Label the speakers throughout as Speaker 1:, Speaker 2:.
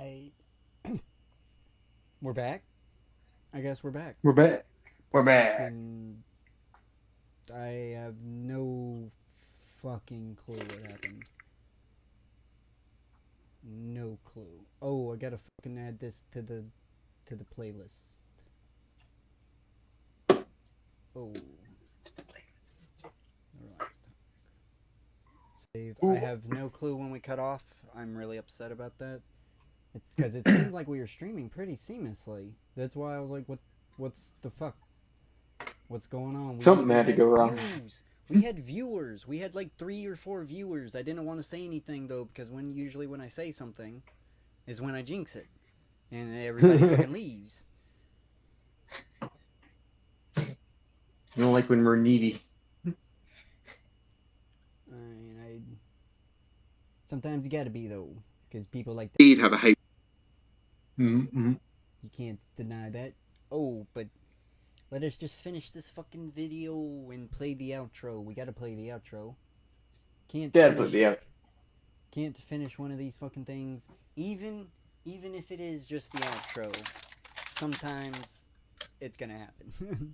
Speaker 1: I we're back. I guess we're back.
Speaker 2: We're back. We're back.
Speaker 1: Fucking I have no fucking clue what happened. No clue. Oh, I gotta fucking add this to the playlist. Oh, relax. Save. I have no clue when we cut off. I'm really upset about that because it seemed like we were streaming pretty seamlessly. That's why I was like, What's the fuck? What's going on? We
Speaker 2: Something
Speaker 1: even
Speaker 2: had to
Speaker 1: had
Speaker 2: go wrong.
Speaker 1: views. We had viewers. We had like 3 or 4 viewers. I didn't want to say anything though because usually when I say something is when I jinx it, and everybody fucking leaves.
Speaker 2: You don't like when we're needy.
Speaker 1: I mean, I sometimes you gotta be though because people like that.
Speaker 3: Indeed have a hate.
Speaker 2: Mm-hmm.
Speaker 1: You can't deny that. Oh, but let us just finish this fucking video and play the outro. We gotta play the outro. Can't
Speaker 2: Yeah,
Speaker 1: finish,
Speaker 2: but yeah.
Speaker 1: can't finish one of these fucking things. Even if it is just the outro, sometimes it's gonna happen.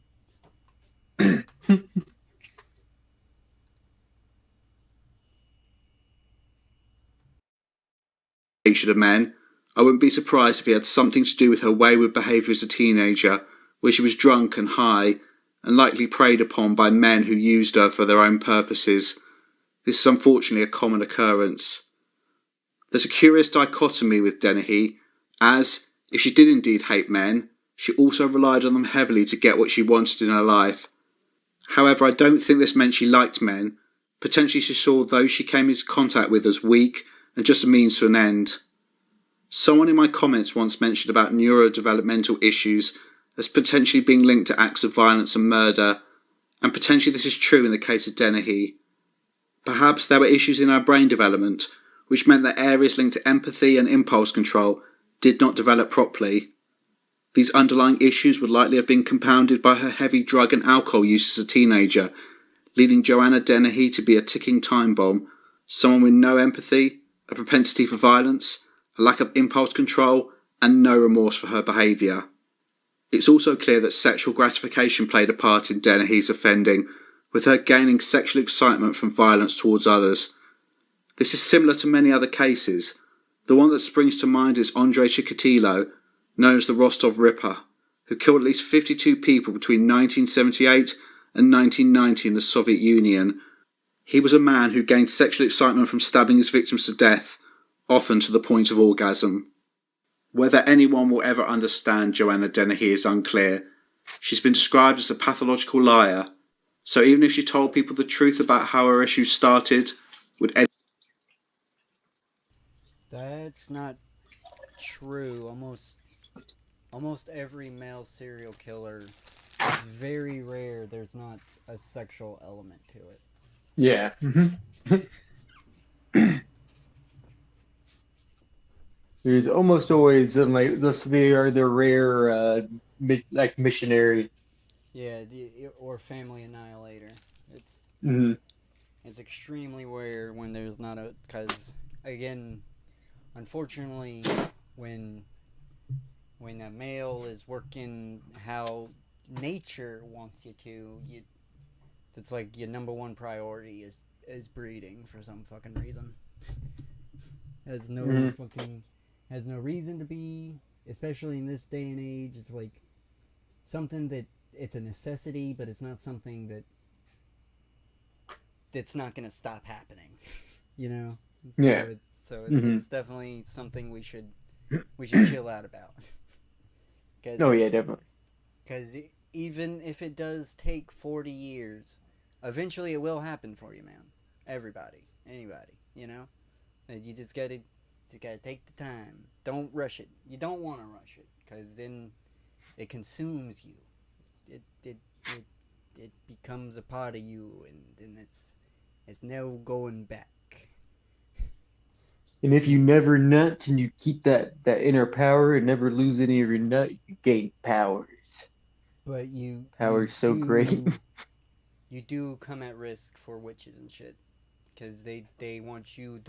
Speaker 3: Of men, I wouldn't be surprised if he had something to do with her wayward behaviour as a teenager, where she was drunk and high, and likely preyed upon by men who used her for their own purposes. This is unfortunately a common occurrence. There's a curious dichotomy with Dennehy, as, if she did indeed hate men, she also relied on them heavily to get what she wanted in her life. However, I don't think this meant she liked men. Potentially she saw those she came into contact with as weak and just a means to an end. Someone in my comments once mentioned about neurodevelopmental issues as potentially being linked to acts of violence and murder, and potentially this is true in the case of Dennehy. Perhaps there were issues in her brain development, which meant that areas linked to empathy and impulse control did not develop properly. These underlying issues would likely have been compounded by her heavy drug and alcohol use as a teenager, leading Joanna Dennehy to be a ticking time bomb, someone with no empathy, a propensity for violence, a lack of impulse control, and no remorse for her behaviour. It's also clear that sexual gratification played a part in Dennehy's offending, with her gaining sexual excitement from violence towards others. This is similar to many other cases. The one that springs to mind is Andrei Chikatilo, known as the Rostov Ripper, who killed at least 52 people between 1978 and 1990 in the Soviet Union. He was a man who gained sexual excitement from stabbing his victims to death, often to the point of orgasm. Whether anyone will ever understand Joanna Dennehy is unclear. She's been described as a pathological liar, so even if she told people the truth about how her issues started, would anyone...
Speaker 1: That's not true. Almost every male serial killer, it's very rare there's not a sexual element to it.
Speaker 2: Yeah. Mm-hmm. There's almost always like this. They are the rare, like missionary.
Speaker 1: Yeah, or family annihilator. It's
Speaker 2: Mm-hmm.
Speaker 1: it's extremely rare when there's not a, because again, unfortunately, when when a male is working how nature wants you to, it's like your number one priority is breeding for some fucking reason. has no
Speaker 2: Mm-hmm.
Speaker 1: fucking has no reason to be, especially in this day and age. It's like something that it's a necessity, but it's not something that's not gonna stop happening. You know,
Speaker 2: Yeah. Mm-hmm.
Speaker 1: it's definitely something we should chill out about.
Speaker 2: Oh yeah, definitely.
Speaker 1: Because even if it does take 40 years, eventually it will happen for you, man. Everybody, anybody, you know. And you just gotta take the time. Don't rush it. You don't want to rush it, because then it consumes you. It it it it becomes a part of you, and then it's no going back.
Speaker 2: And if you never nut and you keep that inner power and never lose any of your nut, you gain powers.
Speaker 1: But
Speaker 2: Powers so great.
Speaker 1: you do come at risk for witches and shit, because they want you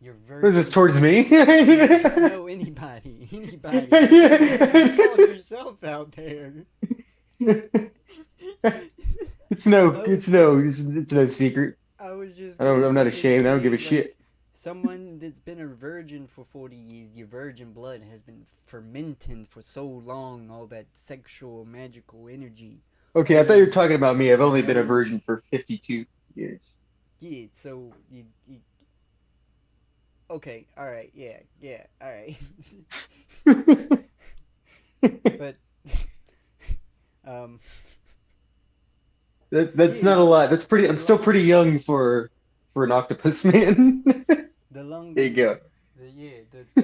Speaker 1: Your
Speaker 2: What is this
Speaker 1: virgin
Speaker 2: towards
Speaker 1: blood.
Speaker 2: me?
Speaker 1: No, anybody. You called yourself out there.
Speaker 2: It's no,
Speaker 1: I was
Speaker 2: it's
Speaker 1: gonna.
Speaker 2: no, it's no secret.
Speaker 1: I was just
Speaker 2: I don't,
Speaker 1: gonna
Speaker 2: I'm not
Speaker 1: fucking
Speaker 2: ashamed. I don't give a
Speaker 1: say, like,
Speaker 2: shit.
Speaker 1: someone that's been a virgin for 40 years, your virgin blood has been fermenting for so long, all that sexual, magical energy.
Speaker 2: Okay, I thought you were
Speaker 1: Oh,
Speaker 2: talking about me. I've
Speaker 1: you
Speaker 2: only been a
Speaker 1: know?
Speaker 2: virgin for 52 years.
Speaker 1: Yeah, so, okay, alright, yeah, alright. But, um,
Speaker 2: That's
Speaker 1: yeah,
Speaker 2: not a lot. That's pretty.
Speaker 1: the
Speaker 2: I'm still pretty
Speaker 1: longer,
Speaker 2: young for an octopus man.
Speaker 1: the
Speaker 2: There
Speaker 1: longer,
Speaker 2: you go.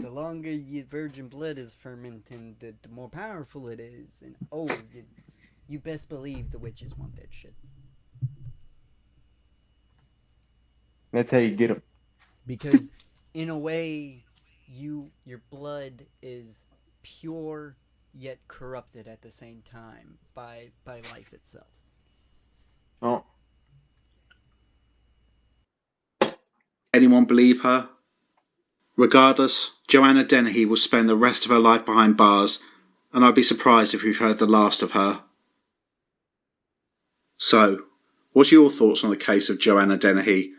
Speaker 1: the longer your virgin blood is fermenting, the more powerful it is. And, you best believe the witches want that shit.
Speaker 2: That's how you get them.
Speaker 1: Because, in a way, your blood is pure yet corrupted at the same time by life itself.
Speaker 2: Oh,
Speaker 3: Anyone believe her? Regardless, Joanna Dennehy will spend the rest of her life behind bars, and I'd be surprised if we've heard the last of her. So, what are your thoughts on the case of Joanna Dennehy?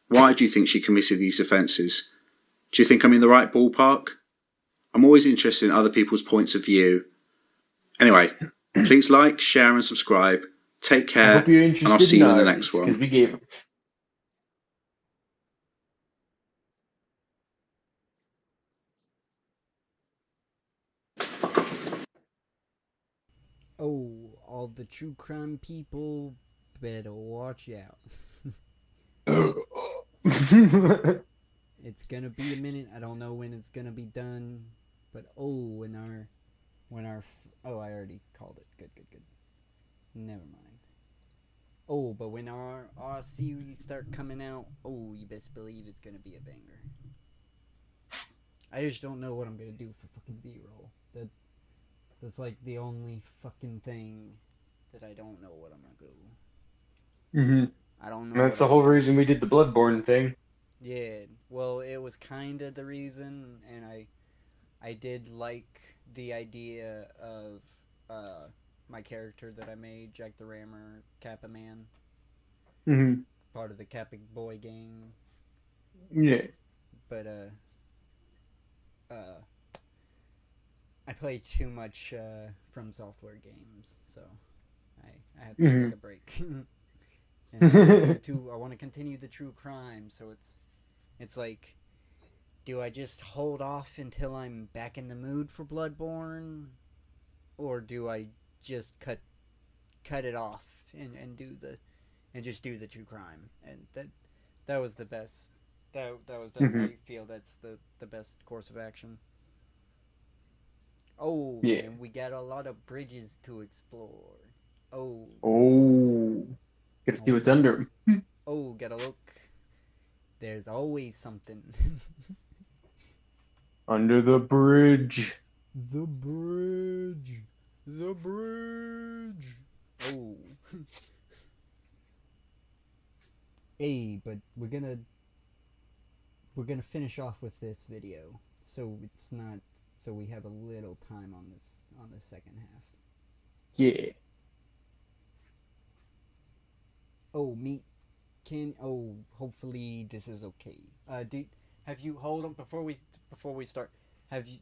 Speaker 3: Why do you think she committed these offences? Do you think I'm in the right ballpark? I'm always interested in other people's points of view. Anyway, please like, share and subscribe. Take
Speaker 2: I
Speaker 3: care,
Speaker 2: hope you're
Speaker 3: and I'll
Speaker 2: interested
Speaker 3: see
Speaker 2: in
Speaker 3: you in the next
Speaker 2: ours because
Speaker 3: one.
Speaker 2: we gave them.
Speaker 1: Oh, all the true crime people better watch out. It's gonna be a minute. I don't know when it's gonna be done, but oh, I already called it. Good. Never mind. Oh, but when our series start coming out, oh, you best believe it's gonna be a banger. I just don't know what I'm gonna do for fucking B-roll. That's like the only fucking thing that I don't know what I'm gonna do.
Speaker 2: hmm
Speaker 1: I don't know
Speaker 2: That's
Speaker 1: what
Speaker 2: the
Speaker 1: I'm
Speaker 2: whole
Speaker 1: gonna do.
Speaker 2: reason we did the Bloodborne thing.
Speaker 1: Yeah, well, it was kind of the reason, and I did like the idea of my character that I made, Jack the Rammer, Kappa Man,
Speaker 2: hmm
Speaker 1: part of the Kappa Boy gang.
Speaker 2: Yeah.
Speaker 1: But I play too much From Software games, so I have to take a break. And I want to continue the true crime, so it's like, do I just hold off until I'm back in the mood for Bloodborne, or do I just cut it off and just do the true crime? And that was the best. That was I feel that's the best course of action. Oh,
Speaker 2: Yeah.
Speaker 1: and we got a lot of bridges to explore. Oh,
Speaker 2: Oh. Gotta see what's under them.
Speaker 1: oh, gotta look. There's always something.
Speaker 2: Under the bridge.
Speaker 1: The bridge. The bridge. Oh. Hey, but we're gonna finish off with this video, so we have a little time on the second half.
Speaker 2: Yeah.
Speaker 1: Oh, hopefully this is okay. Have you hold on before we start? Have you?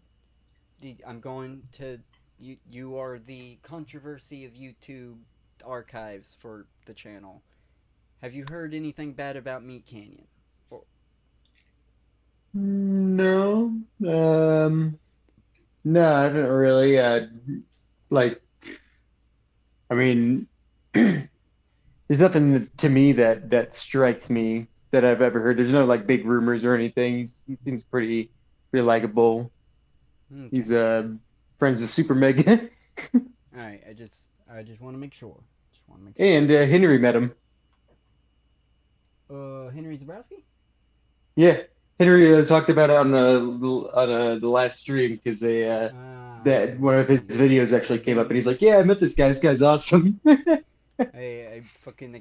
Speaker 1: I'm going to. You are the controversy of YouTube archives for the channel. Have you heard anything bad about Meat Canyon?
Speaker 2: No. No, I haven't really. Like, I mean, there's nothing to me that strikes me that I've ever heard. There's no like big rumors or anything. He seems pretty likable.
Speaker 1: Okay.
Speaker 2: He's friends with Super Mega.
Speaker 1: All right. I just want to make sure.
Speaker 2: And Henry met him.
Speaker 1: Henry Zabrowski?
Speaker 2: Yeah, Henry talked about it on the last stream because that one of his videos actually came up, and he's like, "Yeah, I met this guy. This guy's awesome."
Speaker 1: I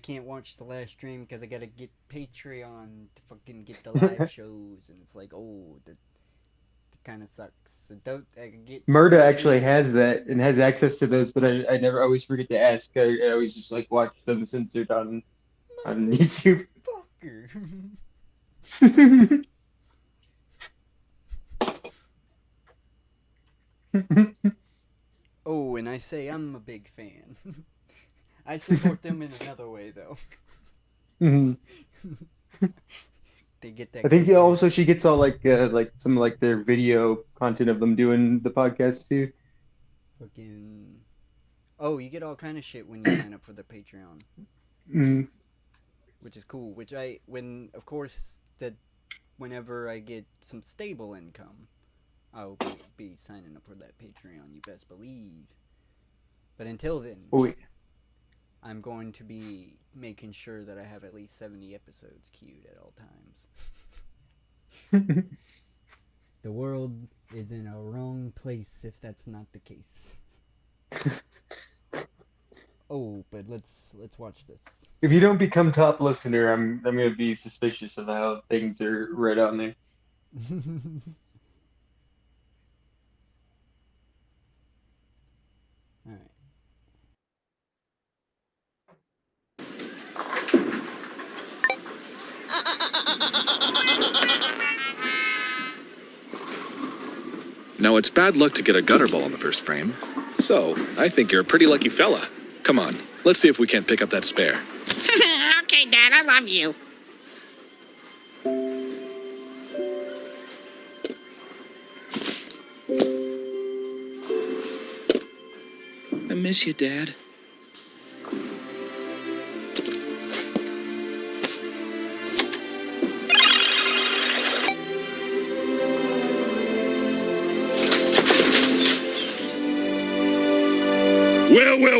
Speaker 1: can't watch the live stream because I gotta get Patreon to fucking get the live shows, and it's like, oh, that kind of sucks. I can get
Speaker 2: Murda actually
Speaker 1: Patreon.
Speaker 2: has that and has access to those, but I never always forget to ask. I always just like watch them censored on YouTube.
Speaker 1: Fucker. Oh, and I say I'm a big fan. I support them in another way, though.
Speaker 2: Mhm.
Speaker 1: They get that.
Speaker 2: I think
Speaker 1: good
Speaker 2: also she gets all like some like their video content of them doing the podcast too.
Speaker 1: fucking. Oh, you get all kind of shit when you sign up for the Patreon,
Speaker 2: Mm.
Speaker 1: which is cool. Of course, whenever I get some stable income, I'll be signing up for that Patreon. You best believe. But until then,
Speaker 2: Oh, wait.
Speaker 1: I'm going to be making sure that I have at least 70 episodes queued at all times. The world is in a wrong place if that's not the case. Oh, but let's watch this.
Speaker 2: If you don't become top listener, I'm gonna be suspicious of how things are right on there.
Speaker 1: All right.
Speaker 4: Now, it's bad luck to get a gutter ball on the first frame, so I think you're a pretty lucky fella. Come on, let's see if we can't pick up that spare.
Speaker 5: Okay, Dad, I love you.
Speaker 4: I miss you, Dad.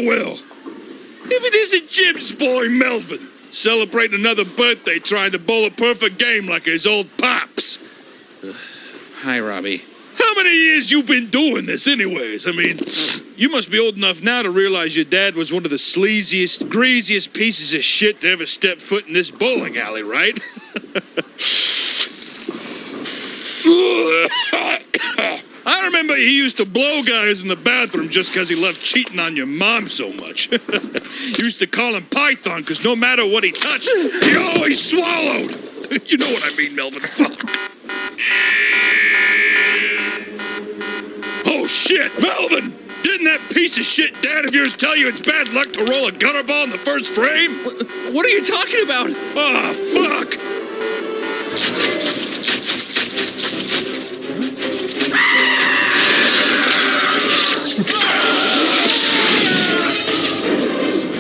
Speaker 6: Well. If it isn't Jim's boy Melvin, celebrating another birthday trying to bowl a perfect game like his old pops.
Speaker 7: Hi, Robbie.
Speaker 6: How many years you been doing this anyways? I mean, you must be old enough now to realize your dad was one of the sleaziest, greasiest pieces of shit to ever step foot in this bowling alley, right? I remember he used to blow guys in the bathroom just because he loved cheating on your mom so much. He used to call him Python because no matter what he touched, he always swallowed. You know what I mean, Melvin. Fuck. Oh, shit, Melvin! Didn't that piece of shit dad of yours tell you it's bad luck to roll a gutter ball in the first frame?
Speaker 7: What are you talking about?
Speaker 6: Ah, fuck!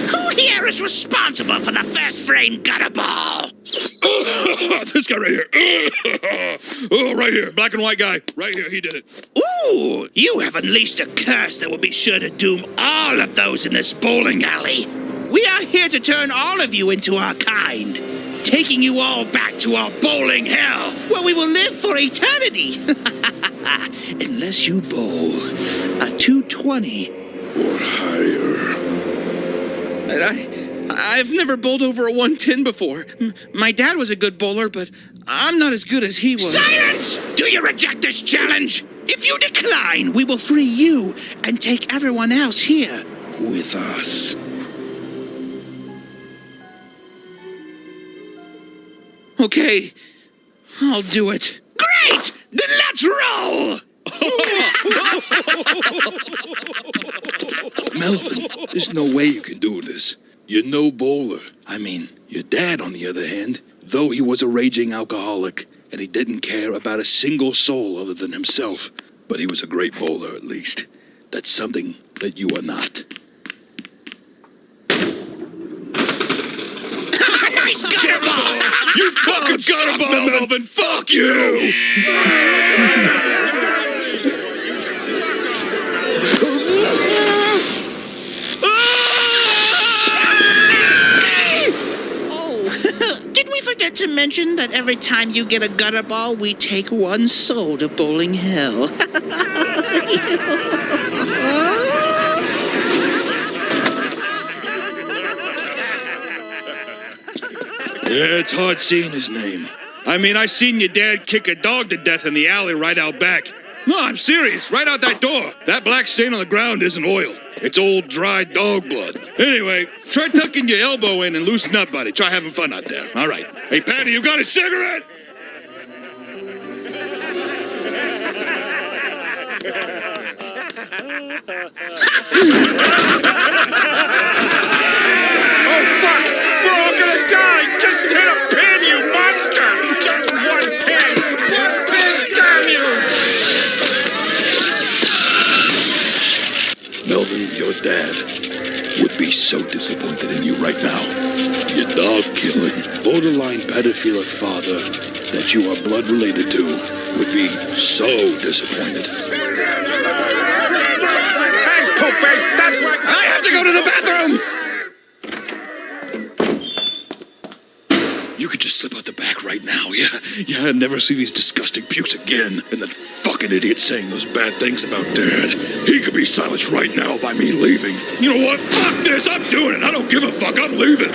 Speaker 5: Who here is responsible for the first frame gutter ball?
Speaker 6: This guy right here. Oh, right here. Black and white guy. Right here. He did it.
Speaker 5: Ooh, you have unleashed a curse that will be sure to doom all of those in this bowling alley. We are here to turn all of you into our kind, taking you all back to our bowling hell, where we will live for eternity. Unless you bowl a 220 or higher.
Speaker 7: I've never bowled over a 110 before. My dad was a good bowler, but I'm not as good as he was.
Speaker 5: Silence! Do you reject this challenge? If you decline, we will free you and take everyone else here with us.
Speaker 7: Okay, I'll do it.
Speaker 5: Great! Then let's roll!
Speaker 6: Melvin, there's no way you can do this. You're no bowler. I mean, your dad, on the other hand, though he was a raging alcoholic, and he didn't care about a single soul other than himself, but he was a great bowler, at least. That's something that you are not.
Speaker 5: Nice gutter ball!
Speaker 6: You fucking gutter ball, Melvin! Fuck you!
Speaker 5: Oh, did we forget to mention that every time you get a gutter ball, we take one soul to bowling hell?
Speaker 6: Yeah, it's hard seeing his name. I mean, I seen your dad kick a dog to death in the alley right out back. No, I'm serious. Right out that door. That black stain on the ground isn't oil. It's old, dry dog blood. Anyway, try tucking your elbow in and loosen up, buddy. Try having fun out there. All right. Hey, Patty, you got a cigarette?
Speaker 8: Oh, fuck! We're all gonna die! Just hit a pin, you monster! Just one pin! One pin, damn you!
Speaker 6: Melvin, your dad would be so disappointed in you right now. Your dog-killing, borderline pedophilic father that you are blood related to would be so disappointed.
Speaker 8: Hey, poop-face, that's right!
Speaker 7: I have to go to the bathroom!
Speaker 6: You could just slip out the back right now, yeah, and never see these disgusting pukes again. And that fucking idiot saying those bad things about Dad. He could be silenced right now by me leaving. You know what? Fuck this! I'm doing it! I don't give a fuck! I'm leaving!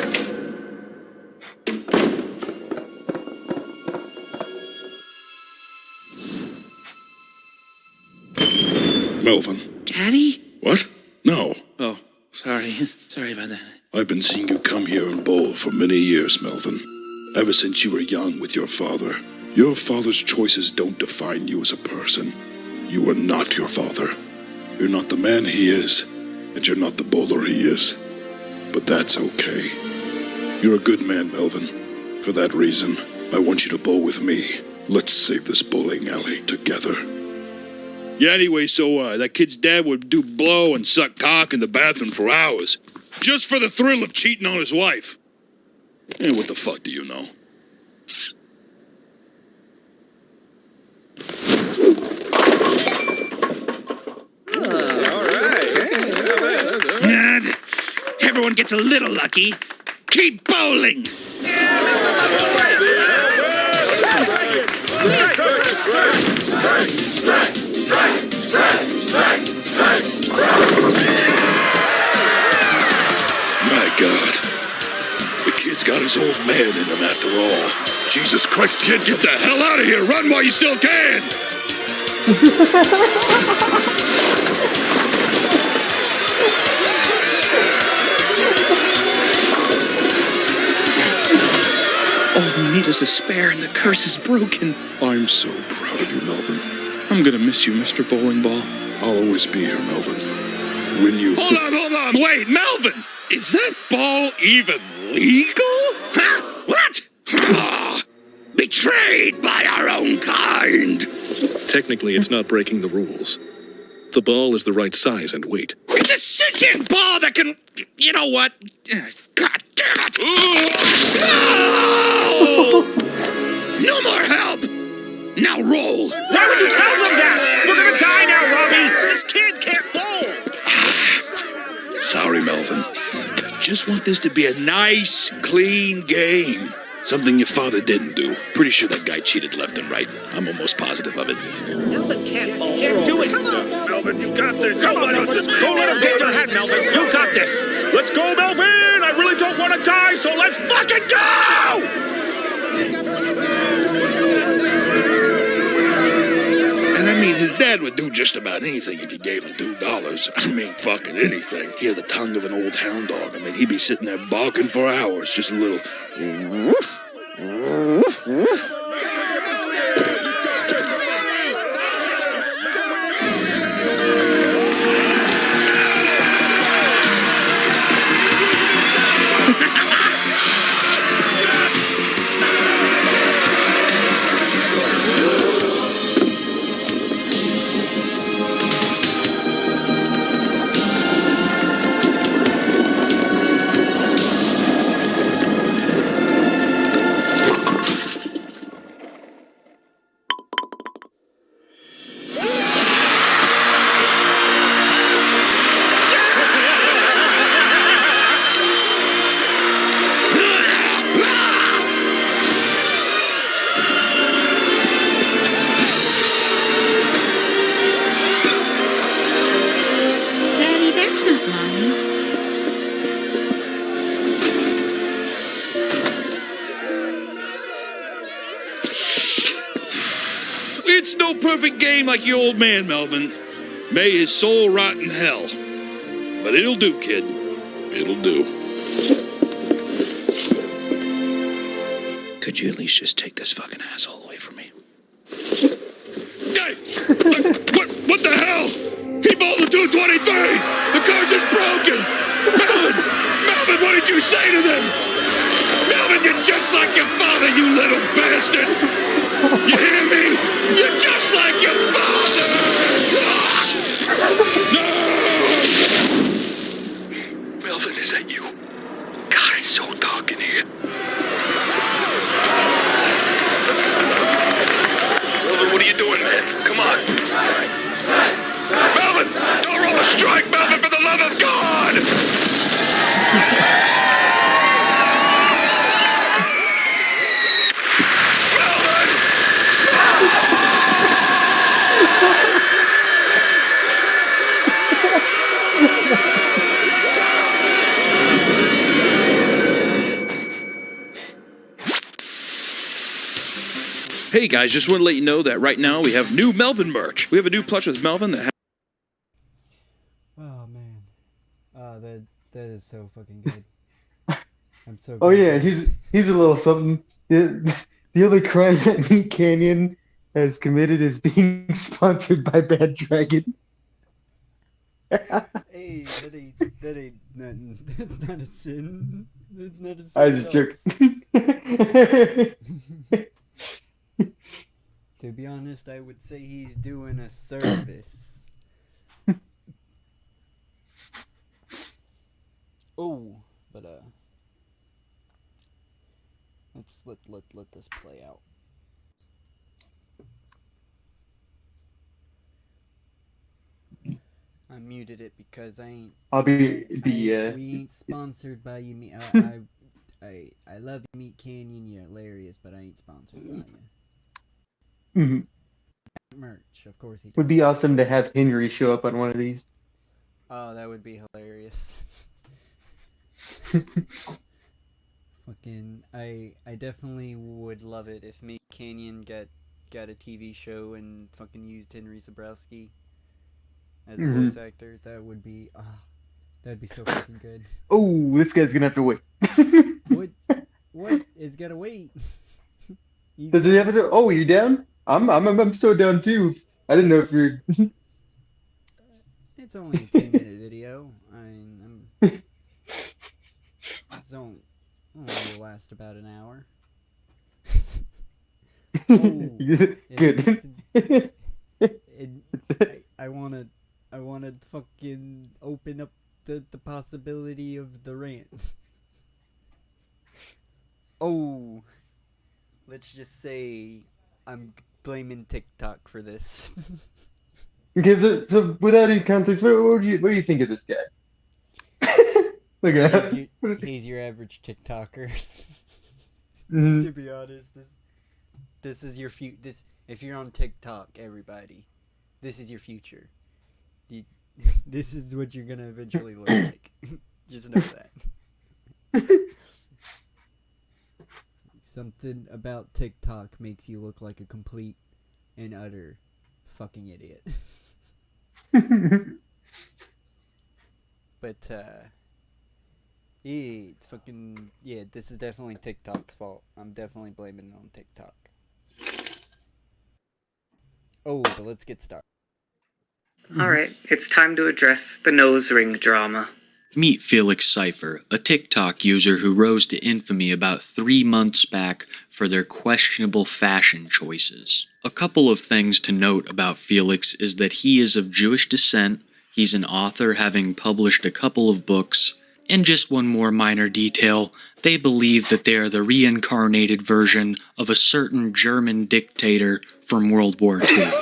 Speaker 6: Melvin.
Speaker 7: Daddy?
Speaker 6: What? No.
Speaker 7: Oh, sorry. Sorry about that.
Speaker 6: I've been seeing you come here and bowl for many years, Melvin. Ever since you were young with your father. Your father's choices don't define you as a person. You are not your father. You're not the man he is, and you're not the bowler he is. But that's okay. You're a good man, Melvin. For that reason, I want you to bowl with me. Let's save this bowling alley together. Yeah, anyway, so that kid's dad would do blow and suck cock in the bathroom for hours. Just for the thrill of cheating on his wife. Hey, what the fuck do you know?
Speaker 5: Everyone gets a little lucky. Keep bowling!
Speaker 6: My God. The kid's got his old man in him after all. Jesus Christ, kid, get the hell out of here! Run while you still can!
Speaker 7: All we need is a spare and the curse is broken.
Speaker 6: I'm so proud of you, Melvin.
Speaker 7: I'm gonna miss you, Mr. Bowling Ball.
Speaker 6: I'll always be here, Melvin. When you...
Speaker 7: Hold on, wait, Melvin! Is that ball even legal?
Speaker 5: Huh? What? Betrayed by our own kind!
Speaker 4: Technically, it's not breaking the rules. The ball is the right size and weight.
Speaker 5: It's a sentient ball that can... You know what? God damn it! No! No more help! Now roll!
Speaker 8: Why would you tell them that? We're gonna die now, Robbie! This kid can't bowl!
Speaker 6: Sorry, Melvin. Just want this to be a nice, clean game. Something your father didn't do. Pretty sure that guy cheated left and right. I'm almost positive of it.
Speaker 8: Melvin can't bowl. Can't do it! Come on, Melvin, you got this! Come on, just don't let him get your head, Melvin! You got this! Let's go, Melvin! I really don't want to die, so let's fucking go!
Speaker 6: And that means his dad would do just about anything if you gave him $2. I mean, fucking anything. He had the tongue of an old hound dog. I mean, he'd be sitting there barking for hours, just a little...
Speaker 9: Daddy, that's not Mommy.
Speaker 6: no perfect game like your old man, Melvin. May his soul rot in hell. But it'll do, kid. It'll do.
Speaker 5: Could you at least just take this fucking asshole away from me?
Speaker 6: Hey! What the hell? He bowled the 223! The car's just broken! Melvin, what did you say to them? Melvin, you're just like your father, you little bastard! You hear me? You're just like your father! No!
Speaker 10: Melvin, is that you? God, it's so dark in here. Melvin, what are you doing, man? Come on. Melvin, don't roll a strike, Melvin, for the love of God!
Speaker 7: Hey guys, just want to let you know that right now we have new Melvin merch. We have a new plush with Melvin that
Speaker 1: Oh man, that is so fucking good. I'm so.
Speaker 2: Oh
Speaker 1: glad
Speaker 2: yeah,
Speaker 1: that-
Speaker 2: he's a little something. The only crime that Meat Canyon has committed is being sponsored by Bad Dragon.
Speaker 1: Hey, that ain't nothing. That's not a sin. That's not a sin.
Speaker 2: I was just
Speaker 1: at all.
Speaker 2: joking.
Speaker 1: To be honest, I would say he's doing a service. Oh, but let's let this play out. I muted it because I ain't. We ain't sponsored by you. I love you, Meat Canyon. You're hilarious, but I ain't sponsored by you.
Speaker 2: Mhm.
Speaker 1: Merch, of course he does.
Speaker 2: Would be awesome to have Henry show up on one of these.
Speaker 1: Oh, that would be hilarious. Fucking, I definitely would love it if Meat Canyon got a TV show and fucking used Henry Zabrowski as a voice actor. That would be, that'd be so fucking good.
Speaker 2: Oh, this guy's gonna have to wait.
Speaker 1: What? It's gotta wait.
Speaker 2: Does it have to? Oh, you down? I'm still down too. I didn't know if you're.
Speaker 1: It's only a 10-minute video. I'm don't will last about an hour.
Speaker 2: Good.
Speaker 1: I wanna fucking open up the possibility of the rant. Oh, let's just say I'm blaming TikTok for this.
Speaker 2: Because so without any context, what do you think of this guy? Look at him.
Speaker 1: He's your average TikToker.
Speaker 2: Mhm.
Speaker 1: To be honest, this is your if you're on TikTok, everybody, this is your future. This is what you're gonna eventually look like. Just know that. Something about TikTok makes you look like a complete and utter fucking idiot. But it's fucking this is definitely TikTok's fault. I'm definitely blaming it on TikTok. Oh, but let's get started.
Speaker 11: Alright, it's time to address the nose ring drama.
Speaker 12: Meet Felix Cypher, a TikTok user who rose to infamy about 3 months back for their questionable fashion choices. A couple of things to note about Felix is that he is of Jewish descent, he's an author having published a couple of books, and just one more minor detail, they believe that they are the reincarnated version of a certain German dictator from World War II.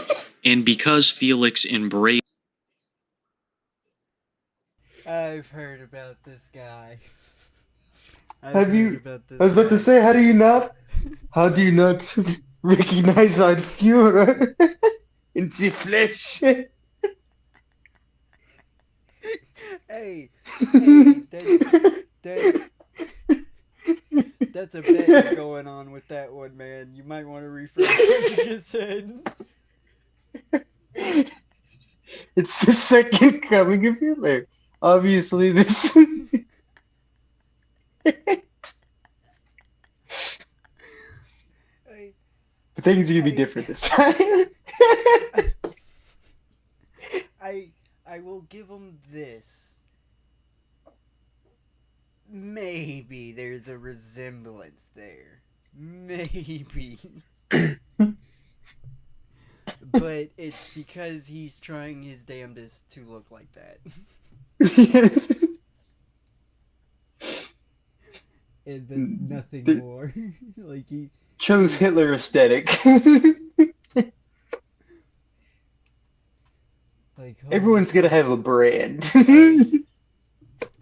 Speaker 12: And because Felix embraced
Speaker 1: I've heard about this guy.
Speaker 2: Have you? I was about to say, how do you not recognize our Führer in the flesh?
Speaker 1: Hey, that's a bet going on with that one, man. You might want to rephrase what you just said.
Speaker 2: It's the second coming of Hitler. Obviously, this. But things are gonna be different this time.
Speaker 1: I will give him this. Maybe there's a resemblance there. Maybe. But it's because he's trying his damnedest to look like that.
Speaker 2: Yes.
Speaker 1: And then nothing more. Like he
Speaker 2: chose Hitler aesthetic.
Speaker 1: Like,
Speaker 2: Everyone's gonna have a brand.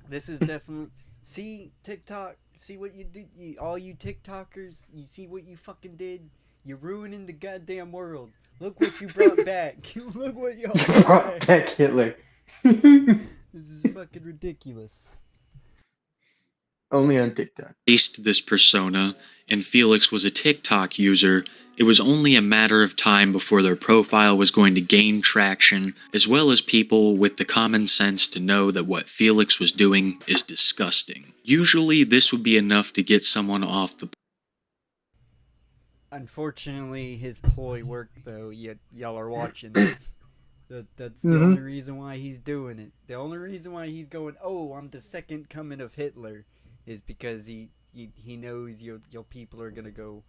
Speaker 1: This is definitely. See, TikTok. See what you did. All you TikTokers. You see what you fucking did. You're ruining the goddamn world. Look what you brought back. Look what y'all
Speaker 2: brought back Hitler.
Speaker 1: This is fucking ridiculous.
Speaker 2: Only on TikTok.
Speaker 12: Faced this persona, and Felix was a TikTok user, it was only a matter of time before their profile was going to gain traction, as well as people with the common sense to know that what Felix was doing is disgusting. Usually, this would be enough to get someone off the.
Speaker 1: Unfortunately, his ploy worked, though. Yet y'all are watching. That's the only reason why he's doing it. The only reason why he's going, "Oh, I'm the second coming of Hitler," is because he knows your people are gonna go.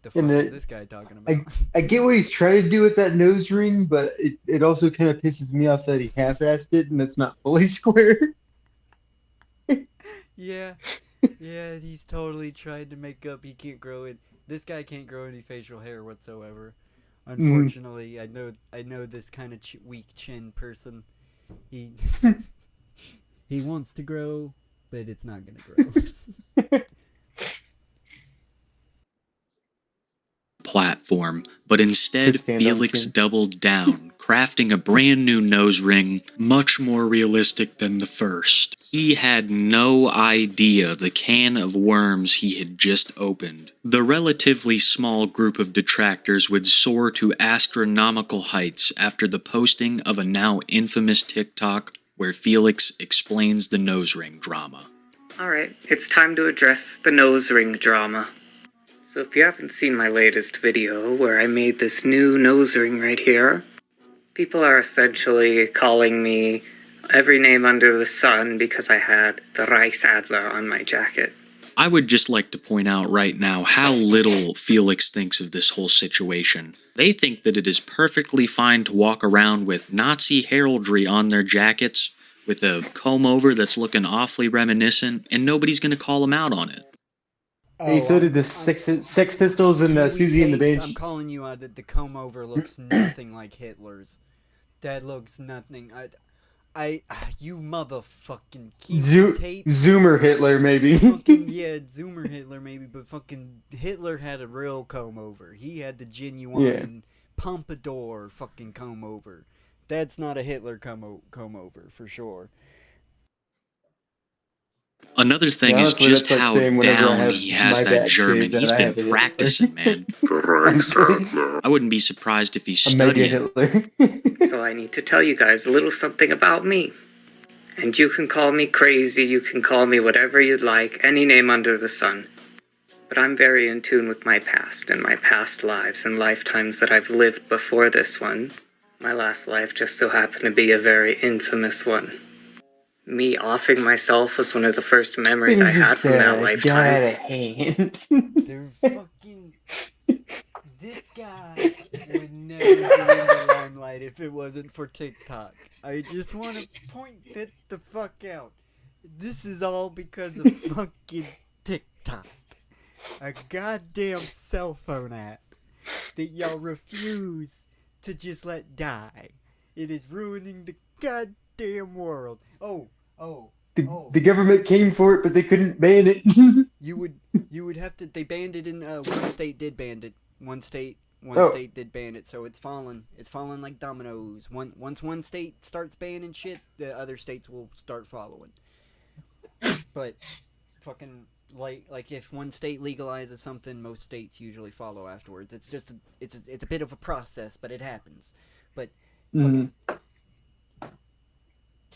Speaker 1: The fuck is this guy talking about?
Speaker 2: I get what he's trying to do with that nose ring, but it also kind of pisses me off that he half-assed it and it's not fully square.
Speaker 1: Yeah, he's totally trying to make up. He can't grow it. This guy can't grow any facial hair whatsoever. Unfortunately, I know this kind of weak chin person. He he wants to grow, but it's not gonna grow.
Speaker 12: Platform, but instead Felix doubled down, crafting a brand new nose ring much more realistic than the first. He had no idea the can of worms he had just opened. The relatively small group of detractors would soar to astronomical heights after the posting of a now infamous TikTok where Felix explains the nose ring drama.
Speaker 11: Alright, it's time to address the nose ring drama. So if you haven't seen my latest video where I made this new nose ring right here, people are essentially calling me every name under the sun because I had the Reichsadler on my jacket.
Speaker 12: I would just like to point out right now how little Felix thinks of this whole situation. They think that it is perfectly fine to walk around with Nazi heraldry on their jackets, with a comb-over that's looking awfully reminiscent, and nobody's gonna call them out on it.
Speaker 2: Hey, so did the Sex Pistols and Susie and the Banshees.
Speaker 1: I'm calling you out that the comb-over looks nothing like Hitler's. That looks nothing. You motherfucking keep tapes.
Speaker 2: Zoomer Hitler, maybe.
Speaker 1: Yeah, Zoomer Hitler, maybe, but fucking Hitler had a real comb-over. He had the genuine pompadour fucking comb-over. That's not a Hitler comb-over, for sure.
Speaker 12: Another thing is just how down he has that German. He's been practicing, man. I wouldn't be surprised if he's studying.
Speaker 11: So I need to tell you guys a little something about me. And you can call me crazy, you can call me whatever you'd like, any name under the sun. But I'm very in tune with my past and my past lives and lifetimes that I've lived before this one. My last life just so happened to be a very infamous one. Me offing myself was one of the first memories I had from that lifetime.
Speaker 1: They're fucking... This guy would never be in the limelight if it wasn't for TikTok. I just want to point that the fuck out. This is all because of fucking TikTok. A goddamn cell phone app that y'all refuse to just let die. It is ruining the goddamn world. The
Speaker 2: government came for it, but they couldn't ban it.
Speaker 1: You would have to. They banned it in one state. Did ban it. One state did ban it. So it's fallen. It's fallen like dominoes. Once one state starts banning shit, the other states will start following. But fucking like if one state legalizes something, most states usually follow afterwards. It's just it's a bit of a process, but it happens. But fucking,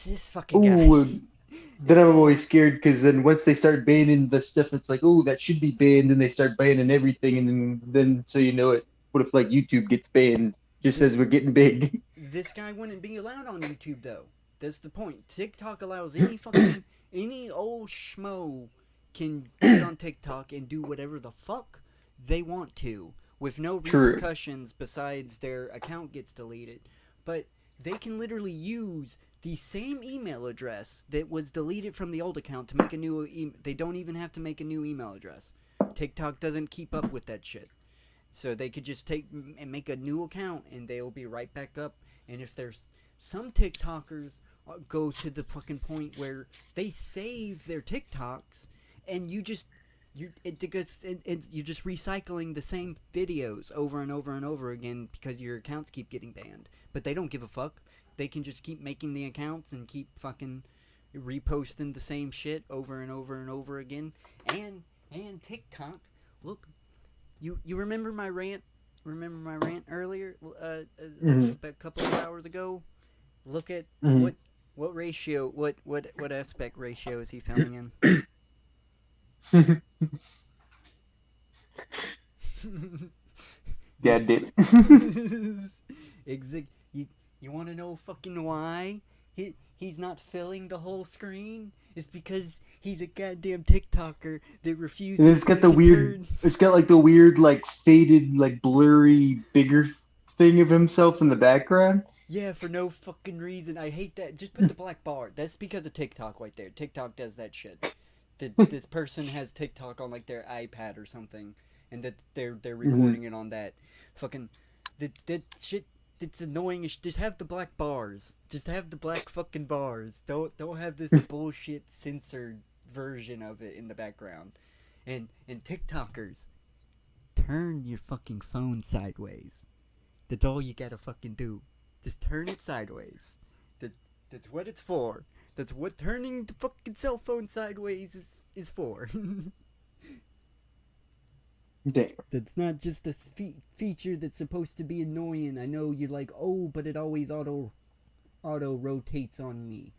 Speaker 1: this fucking guy.
Speaker 2: Ooh, then
Speaker 1: It's
Speaker 2: I'm
Speaker 1: all-
Speaker 2: always scared because then once they start banning the stuff, it's like, oh, that should be banned, and they start banning everything, and then so you know it. What if like YouTube gets banned just as
Speaker 1: This
Speaker 2: we're getting big?
Speaker 1: this guy wouldn't be allowed on YouTube though. That's the point. TikTok allows any fucking any old schmo can get on TikTok and do whatever the fuck they want to with no
Speaker 2: True.
Speaker 1: repercussions besides their account gets deleted. But they can literally use the same email address that was deleted from the old account to make a new they don't even have to make a new email address. TikTok doesn't keep up with that shit. So they could just take and make a new account and they'll be right back up. And if there's some TikTokers go to the fucking point where they save their TikToks and you're just recycling the same videos over and over and over again because your accounts keep getting banned. But they don't give a fuck. They can just keep making the accounts and keep fucking reposting the same shit over and over and over again. And TikTok, look, you remember my rant? Remember my rant earlier, a couple of hours ago? Look at what ratio, what aspect ratio is he filming in?
Speaker 2: God damn it.
Speaker 1: You want to know fucking why he's not filling the whole screen? It's because he's a goddamn TikToker that refuses.
Speaker 2: And it's got the weird. It's got like the weird, like faded, like blurry, bigger thing of himself in the background.
Speaker 1: Yeah, for no fucking reason. I hate that. Just put the black bar. That's because of TikTok right there. TikTok does that shit. This person has TikTok on like their iPad or something, and that they're recording it on that. Fucking that shit. It's annoying. Just have the black bars. Just have the black fucking bars. Don't have this bullshit censored version of it in the background. And TikTokers, turn your fucking phone sideways. That's all you gotta fucking do. Just turn it sideways. That's what it's for. That's what turning the fucking cell phone sideways is for.
Speaker 2: Damn.
Speaker 1: That's not just a feature that's supposed to be annoying. I know you're like, oh, but it always auto rotates on me.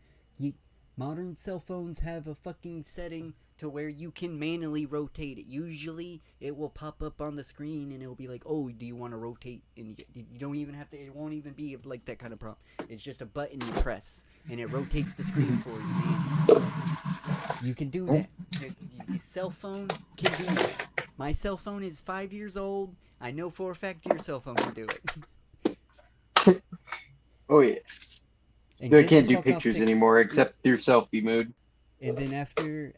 Speaker 1: Modern cell phones have a fucking setting to where you can manually rotate it. Usually, it will pop up on the screen and it'll be like, oh, do you want to rotate? And you don't even have to. It won't even be like that kind of prompt. It's just a button you press and it rotates the screen for you, man. You can do that. Your cell phone can do that. My cell phone is 5 years old. I know for a fact your cell phone can do it.
Speaker 2: Oh yeah.
Speaker 1: And
Speaker 2: They
Speaker 1: get
Speaker 2: can't
Speaker 1: the
Speaker 2: do
Speaker 1: fuck off
Speaker 2: pictures
Speaker 1: Tik-
Speaker 2: anymore except through selfie mode.
Speaker 1: And then after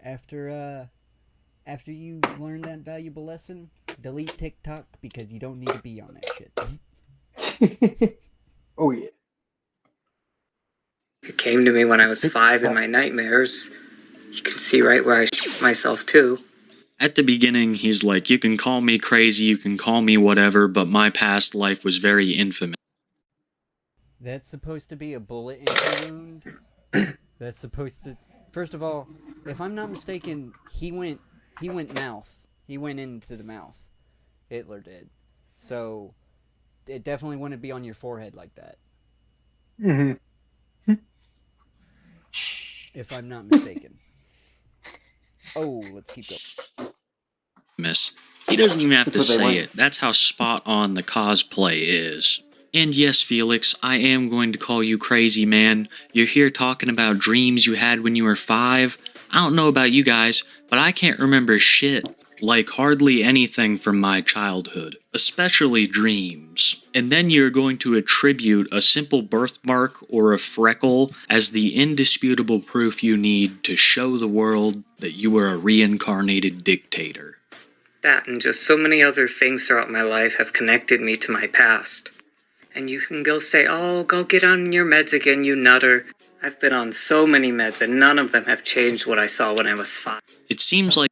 Speaker 1: you learn that valuable lesson, delete TikTok because you don't need to be on that shit.
Speaker 2: Oh yeah.
Speaker 11: It came to me when I was 5 in my nightmares. You can see right where I shit myself too.
Speaker 12: At the beginning, he's like, you can call me crazy, you can call me whatever, but my past life was very infamous.
Speaker 1: That's supposed to be a bullet entry wound. That's supposed to. First of all, if I'm not mistaken, he went mouth. He went into the mouth. Hitler did. So it definitely wouldn't be on your forehead like that. If I'm not mistaken. Oh, let's keep going.
Speaker 12: He doesn't even have to
Speaker 2: That's what they
Speaker 12: say
Speaker 2: want.
Speaker 12: it. That's how spot on the cosplay is. And yes, Felix, I am going to call you crazy, man. You're here talking about dreams you had when you were 5. I don't know about you guys, but I can't remember shit. Like hardly anything from my childhood. Especially dreams. And then you're going to attribute a simple birthmark or a freckle as the indisputable proof you need to show the world that you were a reincarnated dictator.
Speaker 11: That and just so many other things throughout my life have connected me to my past. And you can go say, oh, go get on your meds again, you nutter. I've been on so many meds and none of them have changed what I saw when I was 5.
Speaker 12: It seems like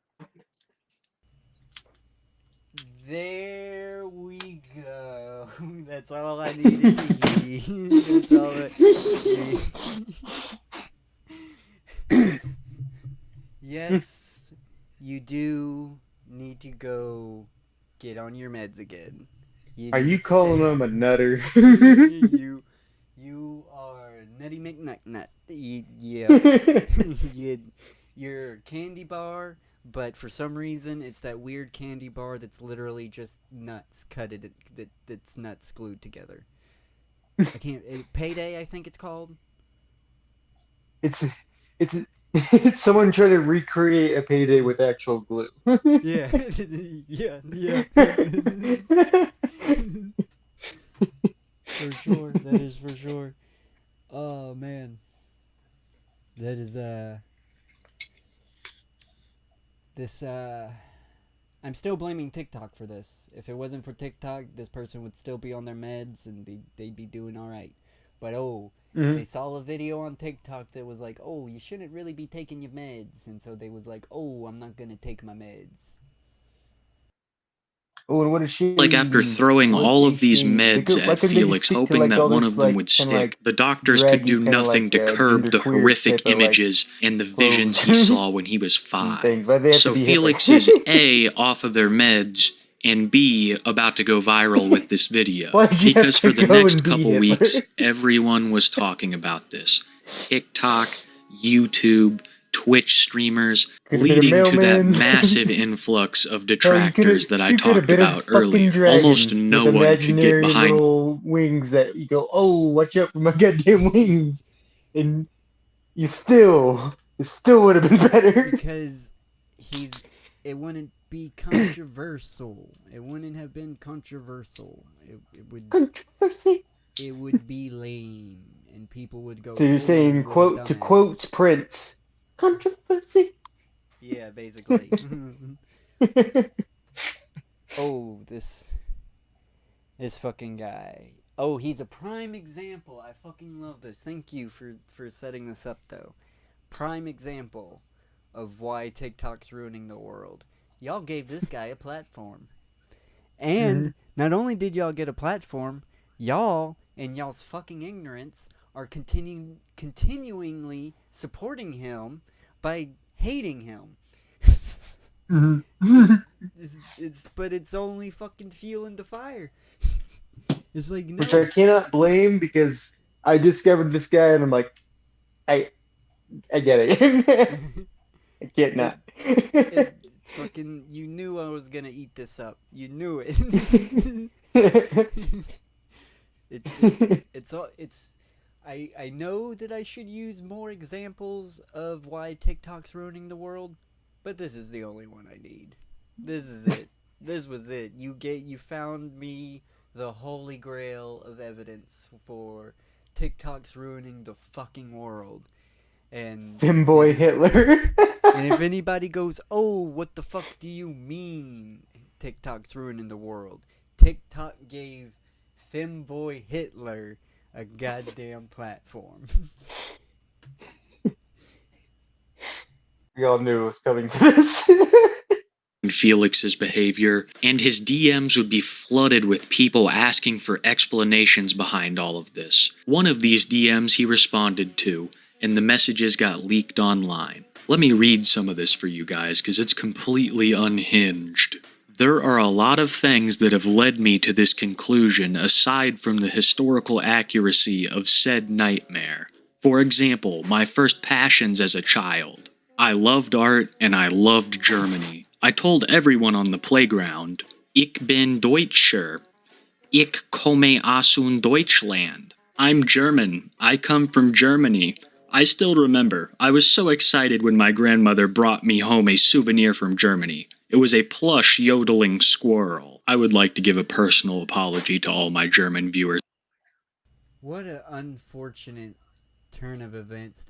Speaker 1: There we go. That's all I needed to hear. That's all I... Yes, you do need to go get on your meds again.
Speaker 2: Are
Speaker 1: need
Speaker 2: you
Speaker 1: to
Speaker 2: calling
Speaker 1: stay-
Speaker 2: him a nutter?
Speaker 1: You are Nutty McNutnut. Yeah. You're candy bar, but for some reason it's that weird candy bar that's literally just nuts that's nuts glued together. I can't. Payday, I think it's called.
Speaker 2: It's it's it's someone trying to recreate a payday with actual glue.
Speaker 1: Yeah, yeah. For sure, that is for sure. Oh man, that is this I'm still blaming TikTok for this. If it wasn't for TikTok, this person would still be on their meds and they'd be doing all right. But they saw a video on TikTok that was like, "Oh, you shouldn't really be taking your meds," and so they was like, "Oh, I'm not gonna take my meds."
Speaker 2: Oh, and what a shame.
Speaker 12: Like, after throwing
Speaker 2: What
Speaker 12: all
Speaker 2: a
Speaker 12: of these
Speaker 2: shame.
Speaker 12: meds
Speaker 2: Why
Speaker 12: at
Speaker 2: couldn't they just
Speaker 12: Felix,
Speaker 2: stick to,
Speaker 12: hoping
Speaker 2: like,
Speaker 12: that
Speaker 2: all
Speaker 12: one
Speaker 2: this,
Speaker 12: of them
Speaker 2: like,
Speaker 12: would
Speaker 2: kinda,
Speaker 12: stick,
Speaker 2: like,
Speaker 12: the doctors could
Speaker 2: draggy,
Speaker 12: do
Speaker 2: kinda,
Speaker 12: nothing
Speaker 2: like,
Speaker 12: to curb the
Speaker 2: genderqueer
Speaker 12: horrific
Speaker 2: type of, like,
Speaker 12: images and the visions he
Speaker 2: clothes.
Speaker 12: saw when he was
Speaker 2: and
Speaker 12: 5.
Speaker 2: things. Why they have to
Speaker 12: So
Speaker 2: be Hitler?
Speaker 12: Felix is A, off of their meds, and B, about to go viral with this video.
Speaker 2: Why'd you
Speaker 12: Because
Speaker 2: have
Speaker 12: for
Speaker 2: to
Speaker 12: the
Speaker 2: go
Speaker 12: next
Speaker 2: and be
Speaker 12: couple
Speaker 2: Hitler?
Speaker 12: weeks, everyone was talking about this. TikTok, YouTube, Twitch streamers,
Speaker 2: Could've been a
Speaker 12: leading to that
Speaker 2: mailman.
Speaker 12: massive influx of
Speaker 2: Hell,
Speaker 12: detractors that I
Speaker 2: you could have
Speaker 12: talked
Speaker 2: been a
Speaker 12: about
Speaker 2: fucking
Speaker 12: earlier.
Speaker 2: dragon
Speaker 12: Almost no
Speaker 2: with
Speaker 12: one could get
Speaker 2: imaginary
Speaker 12: behind
Speaker 2: little wings that you go, oh, watch out for my goddamn wings, and it still would have been better.
Speaker 1: Because it wouldn't be controversial. It wouldn't have been controversial.
Speaker 2: Controversy.
Speaker 1: It would be lame, and people would go.
Speaker 2: So you're
Speaker 1: "Oh,
Speaker 2: saying,
Speaker 1: what a
Speaker 2: quote to quote
Speaker 1: dumbass."
Speaker 2: Prince, controversy.
Speaker 1: Yeah, basically. Oh, this fucking guy. Oh, he's a prime example. I fucking love this. Thank you for setting this up, though. Prime example of why TikTok's ruining the world. Y'all gave this guy a platform. And not only did y'all get a platform, y'all, in y'all's fucking ignorance, are continuingly supporting him by hating him. But it's only fucking fueling the fire. It's like, no.
Speaker 2: Which I cannot blame because I discovered this guy and I'm like, I get it. I can't not.
Speaker 1: It's fucking, you knew I was gonna eat this up. You knew it. I know that I should use more examples of why TikTok's ruining the world, but this is the only one I need. This is it. This was it. You found me the holy grail of evidence for TikTok's ruining the fucking world. And
Speaker 2: Femboy Hitler.
Speaker 1: And if anybody goes, "Oh, what the fuck do you mean TikTok's ruining the world?" TikTok gave Femboy Hitler a goddamn platform.
Speaker 2: We all knew it was coming to this.
Speaker 12: Felix's behavior, and his DMs would be flooded with people asking for explanations behind all of this. One of these DMs he responded to, and the messages got leaked online. Let me read some of this for you guys, because it's completely unhinged. There are a lot of things that have led me to this conclusion aside from the historical accuracy of said nightmare. For example, my first passions as a child. I loved art and I loved Germany. I told everyone on the playground, "Ich bin Deutscher. Ich komme aus Deutschland. I'm German. I come from Germany." I still remember, I was so excited when my grandmother brought me home a souvenir from Germany. It was a plush yodeling squirrel. I would like to give a personal apology to all my German viewers.
Speaker 1: What an unfortunate turn of events.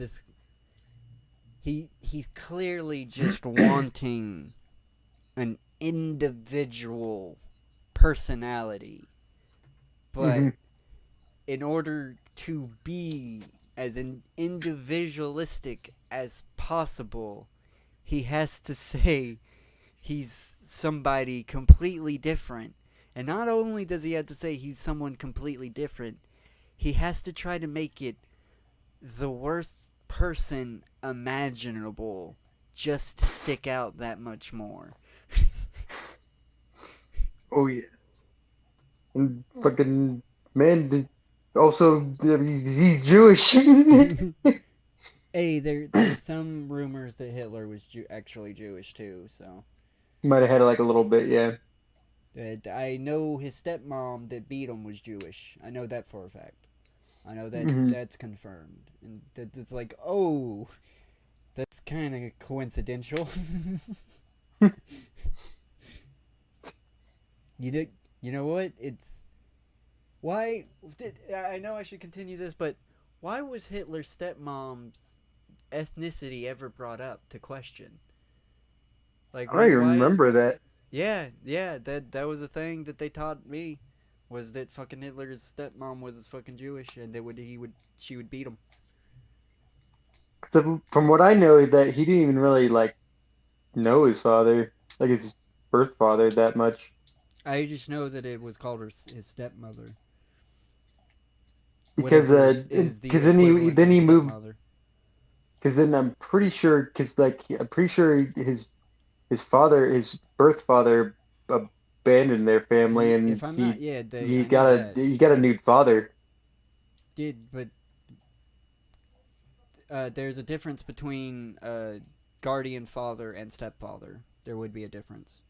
Speaker 1: He's clearly just wanting an individual personality. But in order to be as individualistic as possible, he has to say he's somebody completely different. And not only does he have to say he's someone completely different, he has to try to make it the worst person imaginable just to stick out that much more.
Speaker 2: Oh yeah. And fucking man, Also, he's Jewish.
Speaker 1: Hey, there's some rumors that Hitler was actually Jewish too. So
Speaker 2: Might have had like a little bit, yeah.
Speaker 1: I know his stepmom that beat him was Jewish. I know that for a fact. I know that
Speaker 2: Hmm.
Speaker 1: that's confirmed, and it's like, oh, that's kind of coincidental. you know, you know what? It's why I know I should continue this, but why was Hitler's stepmom's ethnicity ever brought up to question? Like,
Speaker 2: I don't even
Speaker 1: why?
Speaker 2: remember that.
Speaker 1: Yeah, that was a thing that they taught me, was that fucking Hitler's stepmom was fucking Jewish, and that she would beat him.
Speaker 2: So from what I know, that he didn't even really like know his father, like his birth father, that much.
Speaker 1: I just know that it was called his stepmother.
Speaker 2: Because
Speaker 1: Whatever is the
Speaker 2: because
Speaker 1: equivalent
Speaker 2: then
Speaker 1: of a
Speaker 2: he moved.
Speaker 1: stepmother.
Speaker 2: Because then I'm pretty sure, because like I'm pretty sure his birth father abandoned their family, and
Speaker 1: If I'm not, yeah,
Speaker 2: he
Speaker 1: I know that.
Speaker 2: got a
Speaker 1: I
Speaker 2: new father.
Speaker 1: did, but there's a difference between guardian father and stepfather. There would be a difference.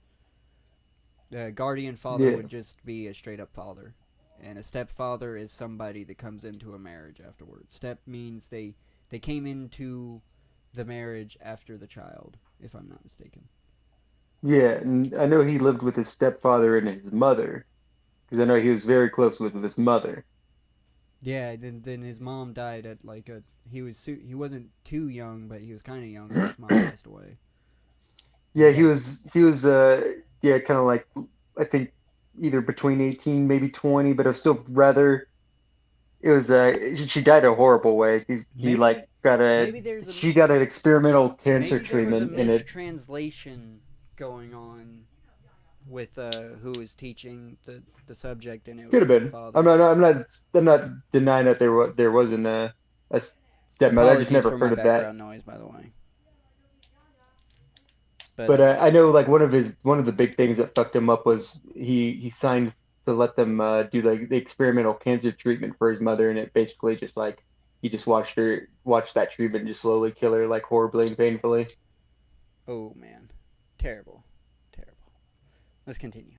Speaker 1: Guardian father
Speaker 2: Yeah,
Speaker 1: would just be a straight up father, and a stepfather is somebody that comes into a marriage afterwards. Step means they came into the marriage after the child, if I'm not mistaken.
Speaker 2: yeah, and I know he lived with his stepfather and his mother, because I know he was very close with his mother.
Speaker 1: Yeah, then his mom died at like a he wasn't too young, but he was kind of young when his mom passed away, and
Speaker 2: Yeah,
Speaker 1: he got
Speaker 2: he was yeah, kind of like I think either between 18 maybe 20, but it was still rather it was she died a horrible way. He like
Speaker 1: maybe
Speaker 2: got a
Speaker 1: maybe there's a
Speaker 2: she got an experimental cancer
Speaker 1: maybe there was a
Speaker 2: treatment in it.
Speaker 1: mistranslation going on with who was teaching the subject, and it was
Speaker 2: Could have been.
Speaker 1: stepfather.
Speaker 2: I'm not denying that there wasn't a stepmother. I just
Speaker 1: Apologies
Speaker 2: never
Speaker 1: for my
Speaker 2: heard of that.
Speaker 1: background noise, by the way. But
Speaker 2: But I know like one of the big things that fucked him up was he signed to let them do like the experimental cancer treatment for his mother, and it basically just like he just watched that treatment just slowly kill her like horribly and painfully.
Speaker 1: oh man, terrible, terrible. Let's continue.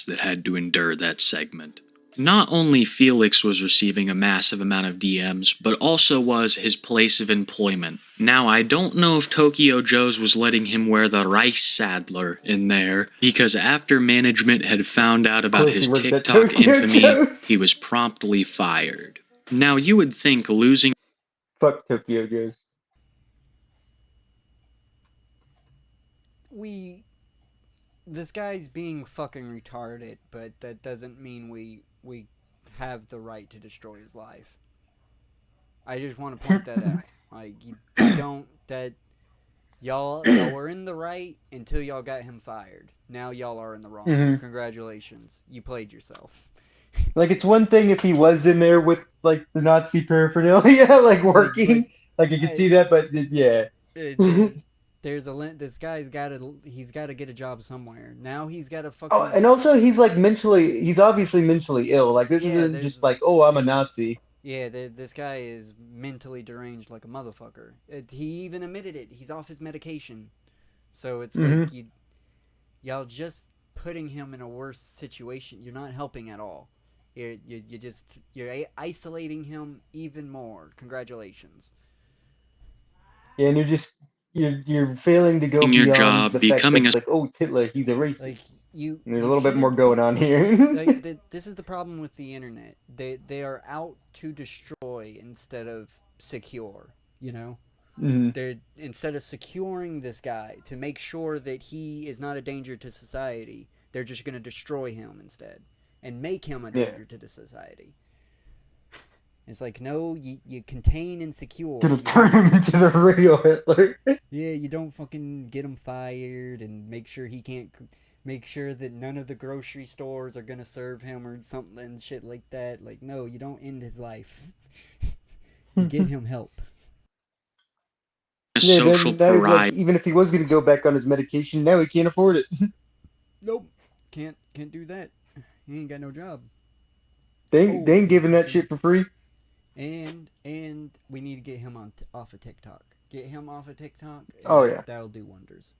Speaker 12: That had to endure that segment. Not only Felix was receiving a massive amount of DMs, but also was his place of employment. Now, I don't know if Tokyo Joe's was letting him wear the rice saddler in there, because after management had found out
Speaker 2: Of
Speaker 12: about
Speaker 2: course, he
Speaker 12: his
Speaker 2: worked at
Speaker 12: TikTok
Speaker 2: Tokyo
Speaker 12: infamy,
Speaker 2: Joe's.
Speaker 12: he was promptly fired. Now, you would think losing
Speaker 2: Fuck Tokyo Joe's.
Speaker 1: We this guy's being fucking retarded, but that doesn't mean we have the right to destroy his life. I just want to point that out. Like you don't that y'all were in the right until y'all got him fired. Now y'all are in the wrong.
Speaker 2: Hmm.
Speaker 1: Congratulations, you played yourself.
Speaker 2: Like it's one thing if he was in there with like the Nazi paraphernalia, like
Speaker 1: Like
Speaker 2: working, like you could
Speaker 1: I,
Speaker 2: see that, but yeah.
Speaker 1: there's this guy's got to he's got to get a job somewhere. Now he's got to
Speaker 2: Oh,
Speaker 1: fucking
Speaker 2: and also he's like he's obviously mentally ill. Like this
Speaker 1: yeah.
Speaker 2: isn't just like, oh, I'm a Nazi.
Speaker 1: Yeah, this guy is mentally deranged like a motherfucker. He even admitted it. He's off his medication. So it's
Speaker 2: Hmm.
Speaker 1: like y'all just putting him in a worse situation. You're not helping at all. You're isolating him even more. Congratulations.
Speaker 2: Yeah, and you're failing to go
Speaker 12: your
Speaker 2: beyond
Speaker 12: job,
Speaker 2: the fact
Speaker 12: becoming
Speaker 2: that
Speaker 12: a
Speaker 2: like, oh, it's Hitler, he's a racist.
Speaker 1: Like you
Speaker 2: And there's a
Speaker 1: you
Speaker 2: little bit more
Speaker 1: shouldn't
Speaker 2: going on here.
Speaker 1: this is the problem with the internet. They are out to destroy instead of secure, you know?
Speaker 2: Hmm.
Speaker 1: They're instead of securing this guy to make sure that he is not a danger to society, they're just going to destroy him instead and make him a
Speaker 2: Yeah,
Speaker 1: danger to the society. It's like no, you contain and secure.
Speaker 2: gonna
Speaker 1: You
Speaker 2: turn
Speaker 1: don't
Speaker 2: him into the real Hitler.
Speaker 1: yeah, you don't fucking get him fired and make sure he can't make sure that none of the grocery stores are gonna serve him or something shit like that. Like no, you don't end his life. You get him help.
Speaker 2: Yeah,
Speaker 12: social
Speaker 2: then now he's like,
Speaker 12: pariah.
Speaker 2: even if he was gonna go back on his medication, now he can't afford it.
Speaker 1: Nope, can't do that. He ain't got no job.
Speaker 2: They ain't giving that shit for free.
Speaker 1: And we need to get him off of TikTok. Get him off of TikTok.
Speaker 2: Oh, yeah.
Speaker 1: That'll do wonders.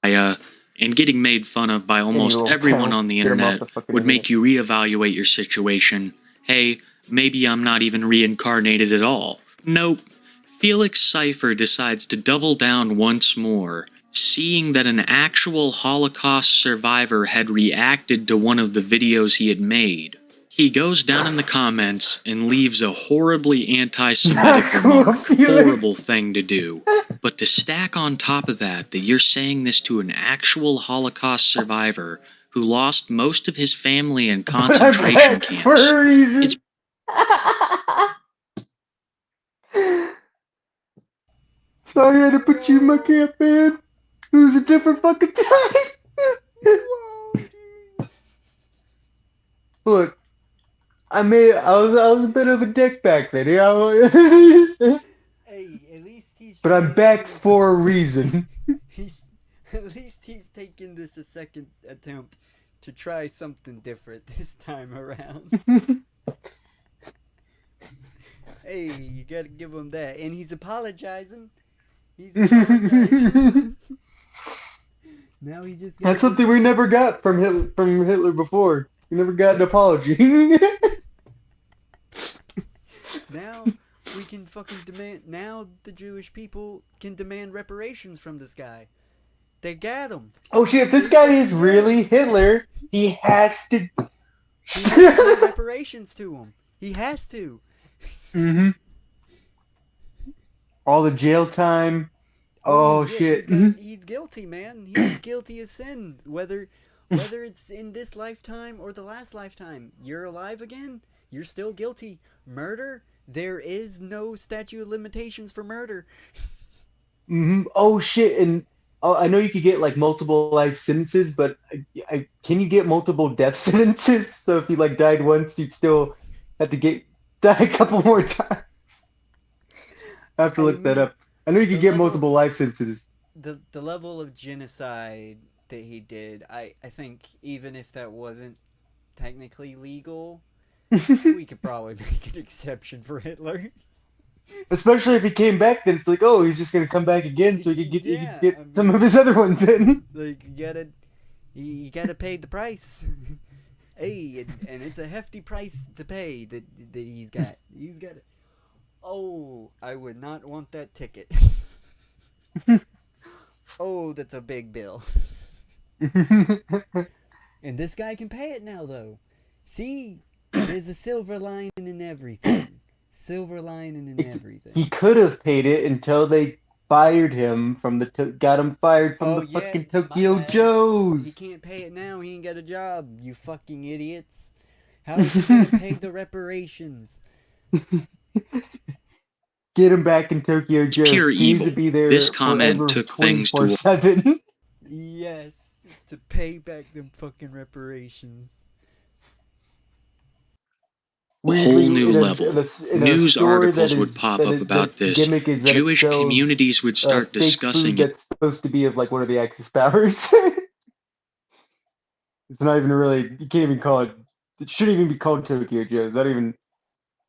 Speaker 12: And getting made fun of by almost
Speaker 2: little
Speaker 12: everyone
Speaker 2: count,
Speaker 12: on the
Speaker 2: get 'em off
Speaker 12: internet
Speaker 2: the fucking
Speaker 12: would make
Speaker 2: internet.
Speaker 12: you reevaluate your situation. Hey, maybe I'm not even reincarnated at all. Nope. Felix Cypher decides to double down once more, seeing that an actual Holocaust survivor had reacted to one of the videos he had made. He goes down in the comments and leaves a horribly anti-Semitic remark. Horrible thing to do. But to stack on top of that you're saying this to an actual Holocaust survivor who lost most of his family in concentration camps.
Speaker 2: For a reason.
Speaker 12: It's
Speaker 2: Sorry I had to put you in my camp, man. It was a different fucking time. Look, I was a bit of a dick back then, you know.
Speaker 1: Hey, at least he's.
Speaker 2: But I'm back for a reason.
Speaker 1: At least he's taking this a second attempt to try something different this time around. Hey, you gotta give him that, and he's apologizing. He's apologizing. Now he just.
Speaker 2: That's something we never got from Hitler before. We never got an apology.
Speaker 1: Now we can fucking demand. Now the Jewish people can demand reparations from this guy. They got him.
Speaker 2: Oh shit! If this guy is really Hitler, he has to.
Speaker 1: He has to pay reparations to him. He has to.
Speaker 2: Mm-hmm. All the jail time. Oh yeah, shit!
Speaker 1: He's guilty, man. He's guilty of sin. Whether it's in this lifetime or the last lifetime, you're alive again. You're still guilty. Murder. There is no statute of limitations for murder.
Speaker 2: Mm-hmm. Oh shit! And I know you could get like multiple life sentences, but can you get multiple death sentences? So if you like died once, you'd still have to die a couple more times. I have to look that up. I know you could get multiple life sentences.
Speaker 1: The level of genocide that he did, I think even if that wasn't technically legal, we could probably make an exception for Hitler.
Speaker 2: Especially if he came back, then it's like, oh, he's just gonna come back again, so he could get some of his other ones in.
Speaker 1: Like you gotta pay the price. Hey, and it's a hefty price to pay that he's got. He's got. Oh, I would not want that ticket. Oh, that's a big bill. And this guy can pay it now, though. See, there's a silver lining in everything. Silver lining in everything.
Speaker 2: He could have paid it until they fired him from got him fired from the fucking Tokyo Joes.
Speaker 1: He can't pay it now. He ain't got a job. You fucking idiots. How is he gonna pay the reparations?
Speaker 2: Get him back in Tokyo Joe's.
Speaker 12: Pure
Speaker 2: He
Speaker 12: evil.
Speaker 2: needs to be there
Speaker 12: This comment took things to
Speaker 2: 24/7.
Speaker 1: Yes, to pay back them fucking reparations.
Speaker 12: a whole new level. News articles would pop up about this. Jewish communities would start discussing it.
Speaker 2: That's supposed to be of like one of the Axis powers. It's not even really. You can't even call it. It shouldn't even be called Tokyo Joe's. I don't even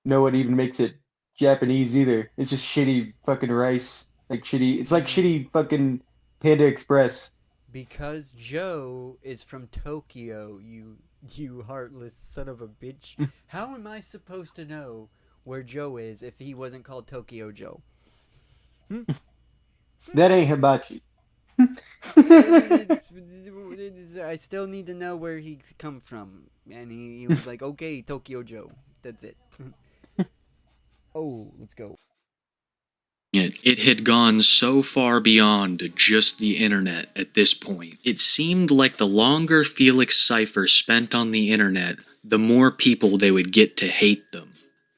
Speaker 2: know what even makes it Japanese either. It's just shitty fucking rice. Like shitty. It's like shitty fucking Panda Express.
Speaker 1: Because Joe is from Tokyo, you heartless son of a bitch. How am I supposed to know where Joe is if he wasn't called Tokyo Joe?
Speaker 2: That ain't hibachi.
Speaker 1: I still need to know where he's come from. And he was like, okay, Tokyo Joe. That's it. Oh, let's go.
Speaker 12: It had gone so far beyond just the internet at this point. It seemed like the longer Felix Cypher spent on the internet, the more people they would get to hate them.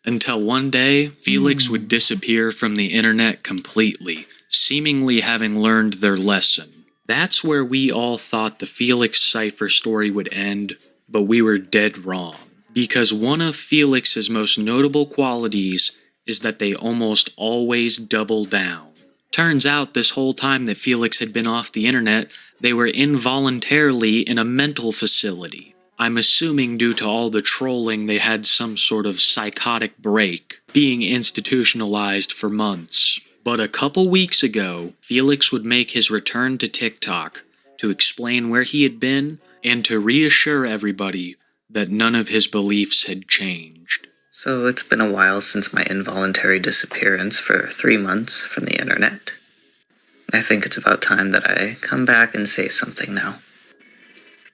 Speaker 12: Until one day, Felix would disappear from the internet completely, seemingly having learned their lesson. That's where we all thought the Felix Cypher story would end, but we were dead wrong. Because one of Felix's most notable qualities is that they almost always double down. Turns out this whole time that Felix had been off the internet, They were involuntarily in a mental facility. I'm assuming due to all the trolling they had some sort of psychotic break, being institutionalized for months. But a couple weeks ago, Felix would make his return to TikTok to explain where he had been and to reassure everybody that none of his beliefs had changed.
Speaker 11: So it's been a while since my involuntary disappearance for 3 months from the internet. I think it's about time that I come back and say something now.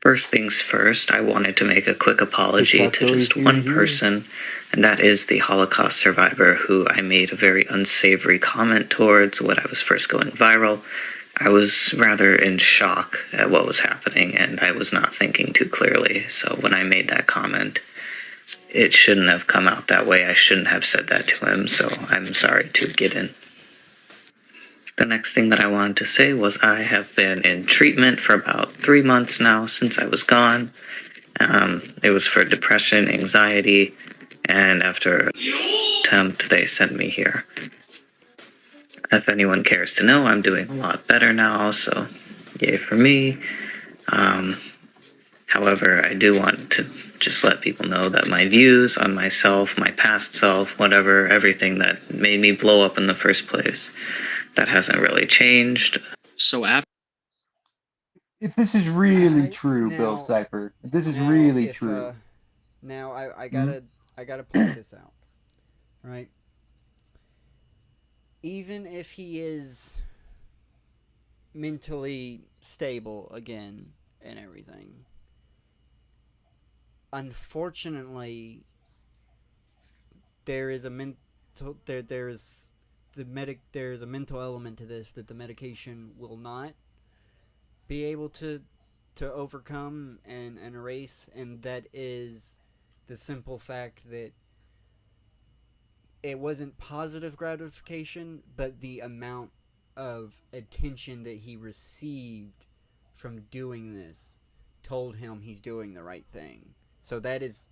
Speaker 11: First things first, I wanted to make a quick apology to just one person, and that is the Holocaust survivor who I made a very unsavory comment towards when I was first going viral. I was rather in shock at what was happening, and I was not thinking too clearly, so when I made that comment, it shouldn't have come out that way. I shouldn't have said that to him, so I'm sorry to get in. The next thing that I wanted to say was I have been in treatment for about 3 months now since I was gone. It was for depression, anxiety, and after an attempt, they sent me here. If anyone cares to know, I'm doing a lot better now, so yay for me. However, I do want to just let people know that my views on myself, my past self, whatever, everything that made me blow up in the first place, that hasn't really changed.
Speaker 12: So after
Speaker 2: If this is really true, Bill Cipher, if this is really true.
Speaker 1: Now I gotta point this out, right? Even if he is mentally stable again and everything, unfortunately, there is a there's a mental element to this that the medication will not be able to overcome and erase, and that is the simple fact that it wasn't positive gratification, but the amount of attention that he received from doing this told him he's doing the right thing. So that is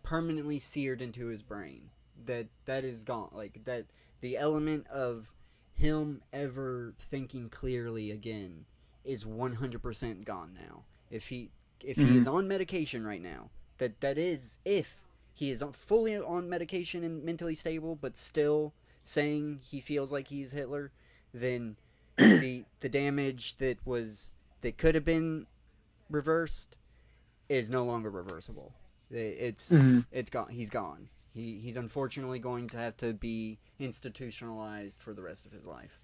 Speaker 1: permanently seared into his brain. That is gone. Like that, the element of him ever thinking clearly again is 100% gone now. If he is on medication right now, that is if he is fully on medication and mentally stable, but still saying he feels like he's Hitler, then the damage that could have been reversed is no longer reversible. It's gone. He's gone. He's unfortunately going to have to be institutionalized for the rest of his life.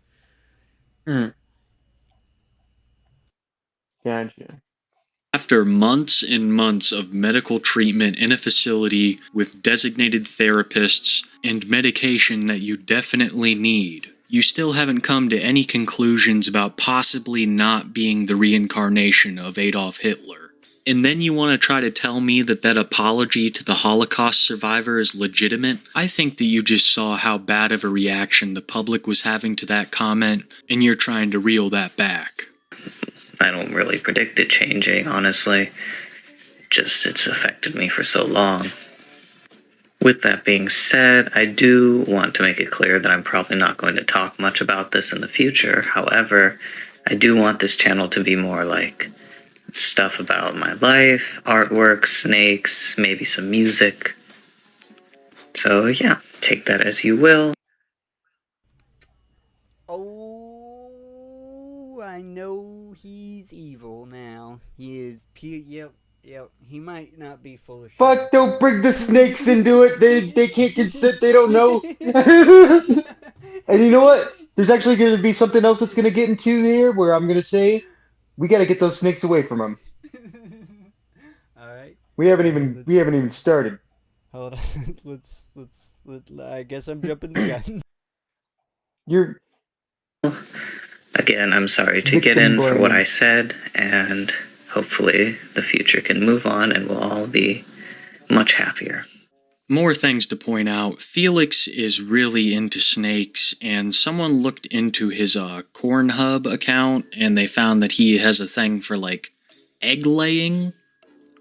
Speaker 2: Gotcha.
Speaker 12: After months and months of medical treatment in a facility with designated therapists and medication that you definitely need, you still haven't come to any conclusions about possibly not being the reincarnation of Adolf Hitler. And then you want to try to tell me that apology to the Holocaust survivor is legitimate? I think that you just saw how bad of a reaction the public was having to that comment, and you're trying to reel that back.
Speaker 11: I don't really predict it changing, honestly. Just, it's affected me for so long. With that being said, I do want to make it clear that I'm probably not going to talk much about this in the future. However, I do want this channel to be more like stuff about my life, artwork, snakes, maybe some music. So yeah, take that as you will.
Speaker 1: Oh, I know he's evil now. He is yep. He might not be full of shit.
Speaker 2: Fuck, don't bring the snakes into it. They can't consent, they don't know. And you know what? There's actually going to be something else that's going to get into here where I'm going to say, we got to get those snakes away from him.
Speaker 1: Alright.
Speaker 2: We haven't even started.
Speaker 1: Hold on. Let's I guess I'm jumping the gun.
Speaker 2: You're
Speaker 11: Again, I'm sorry to get in for what I said, and hopefully the future can move on and we'll all be much happier.
Speaker 12: More things to point out. Felix is really into snakes, and someone looked into his Cornhub account, and they found that he has a thing for, like, egg laying.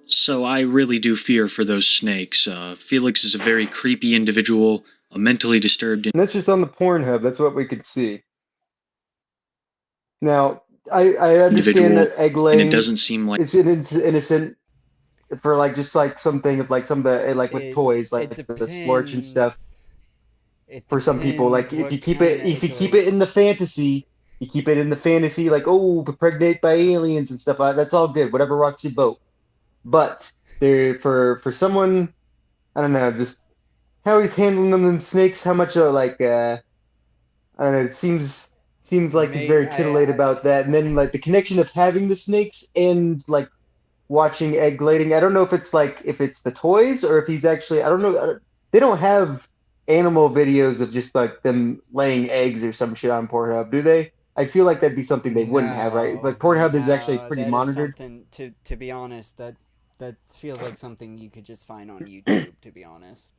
Speaker 12: So I really do fear for those snakes. Felix is a very creepy individual, a mentally disturbed...
Speaker 2: And that's just on the Pornhub. That's what we could see. Now, I understand
Speaker 12: individual,
Speaker 2: that egg
Speaker 12: and it
Speaker 2: laying
Speaker 12: doesn't seem like
Speaker 2: is innocent for like just like something of like some of the like with toys
Speaker 1: It
Speaker 2: like the splorch and stuff.
Speaker 1: depends. It
Speaker 2: For some people, like
Speaker 1: depends what kind of
Speaker 2: if you
Speaker 1: egg
Speaker 2: keep it
Speaker 1: lay.
Speaker 2: in the fantasy, you keep it in the fantasy, like oh, pregnant by aliens and stuff. That's all good. Whatever rocks your boat. But there for someone, I don't know, just how he's handling them snakes, how much I don't know, it seems like he's
Speaker 1: May
Speaker 2: very titillated about that. And then like the connection of having the snakes and like watching egg laying. I don't know if it's like if it's the toys or if he's actually I don't know. They don't have animal videos of just like them laying eggs or some shit on Pornhub, do they? I feel like that'd be something they wouldn't have, right? Like Pornhub is actually
Speaker 1: No,
Speaker 2: pretty
Speaker 1: that is
Speaker 2: monitored.
Speaker 1: something to be honest, that feels like something you could just find on YouTube, to be honest.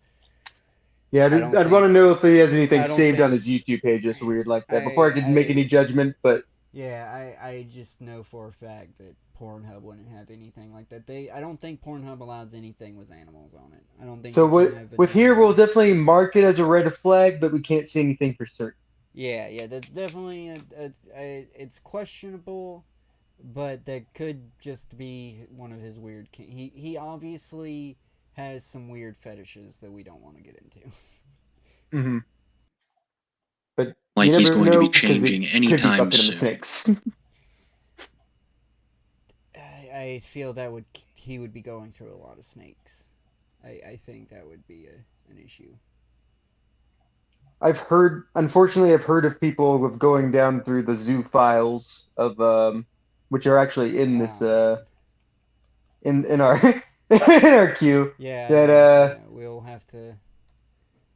Speaker 2: Yeah,
Speaker 1: I don't
Speaker 2: I'd want
Speaker 1: think
Speaker 2: to know if he has anything
Speaker 1: I don't
Speaker 2: saved on
Speaker 1: think
Speaker 2: his YouTube page that's weird like that before I could make any
Speaker 1: I
Speaker 2: judgment. But
Speaker 1: yeah, I just know for a fact that Pornhub wouldn't have anything like that. I don't think Pornhub allows anything with animals on it. I don't think
Speaker 2: so
Speaker 1: you can have an
Speaker 2: with here, we'll
Speaker 1: animal.
Speaker 2: definitely mark it as a red flag, but we can't say anything for certain.
Speaker 1: Yeah, that's definitely it's questionable, but that could just be one of his weird. He obviously has some weird fetishes that we don't want to get into.
Speaker 2: Hmm. But you
Speaker 12: he's
Speaker 2: never
Speaker 12: going to be
Speaker 2: know because it
Speaker 12: changing
Speaker 2: could be
Speaker 12: anytime
Speaker 2: fucking him with
Speaker 12: soon.
Speaker 2: snakes.
Speaker 1: I feel that he would be going through a lot of snakes. I think that would be an issue.
Speaker 2: Unfortunately, I've heard of people with going down through the zoo files of which are actually in this
Speaker 1: Oh man.
Speaker 2: in our in our queue
Speaker 1: Yeah, I
Speaker 2: that
Speaker 1: know. I know.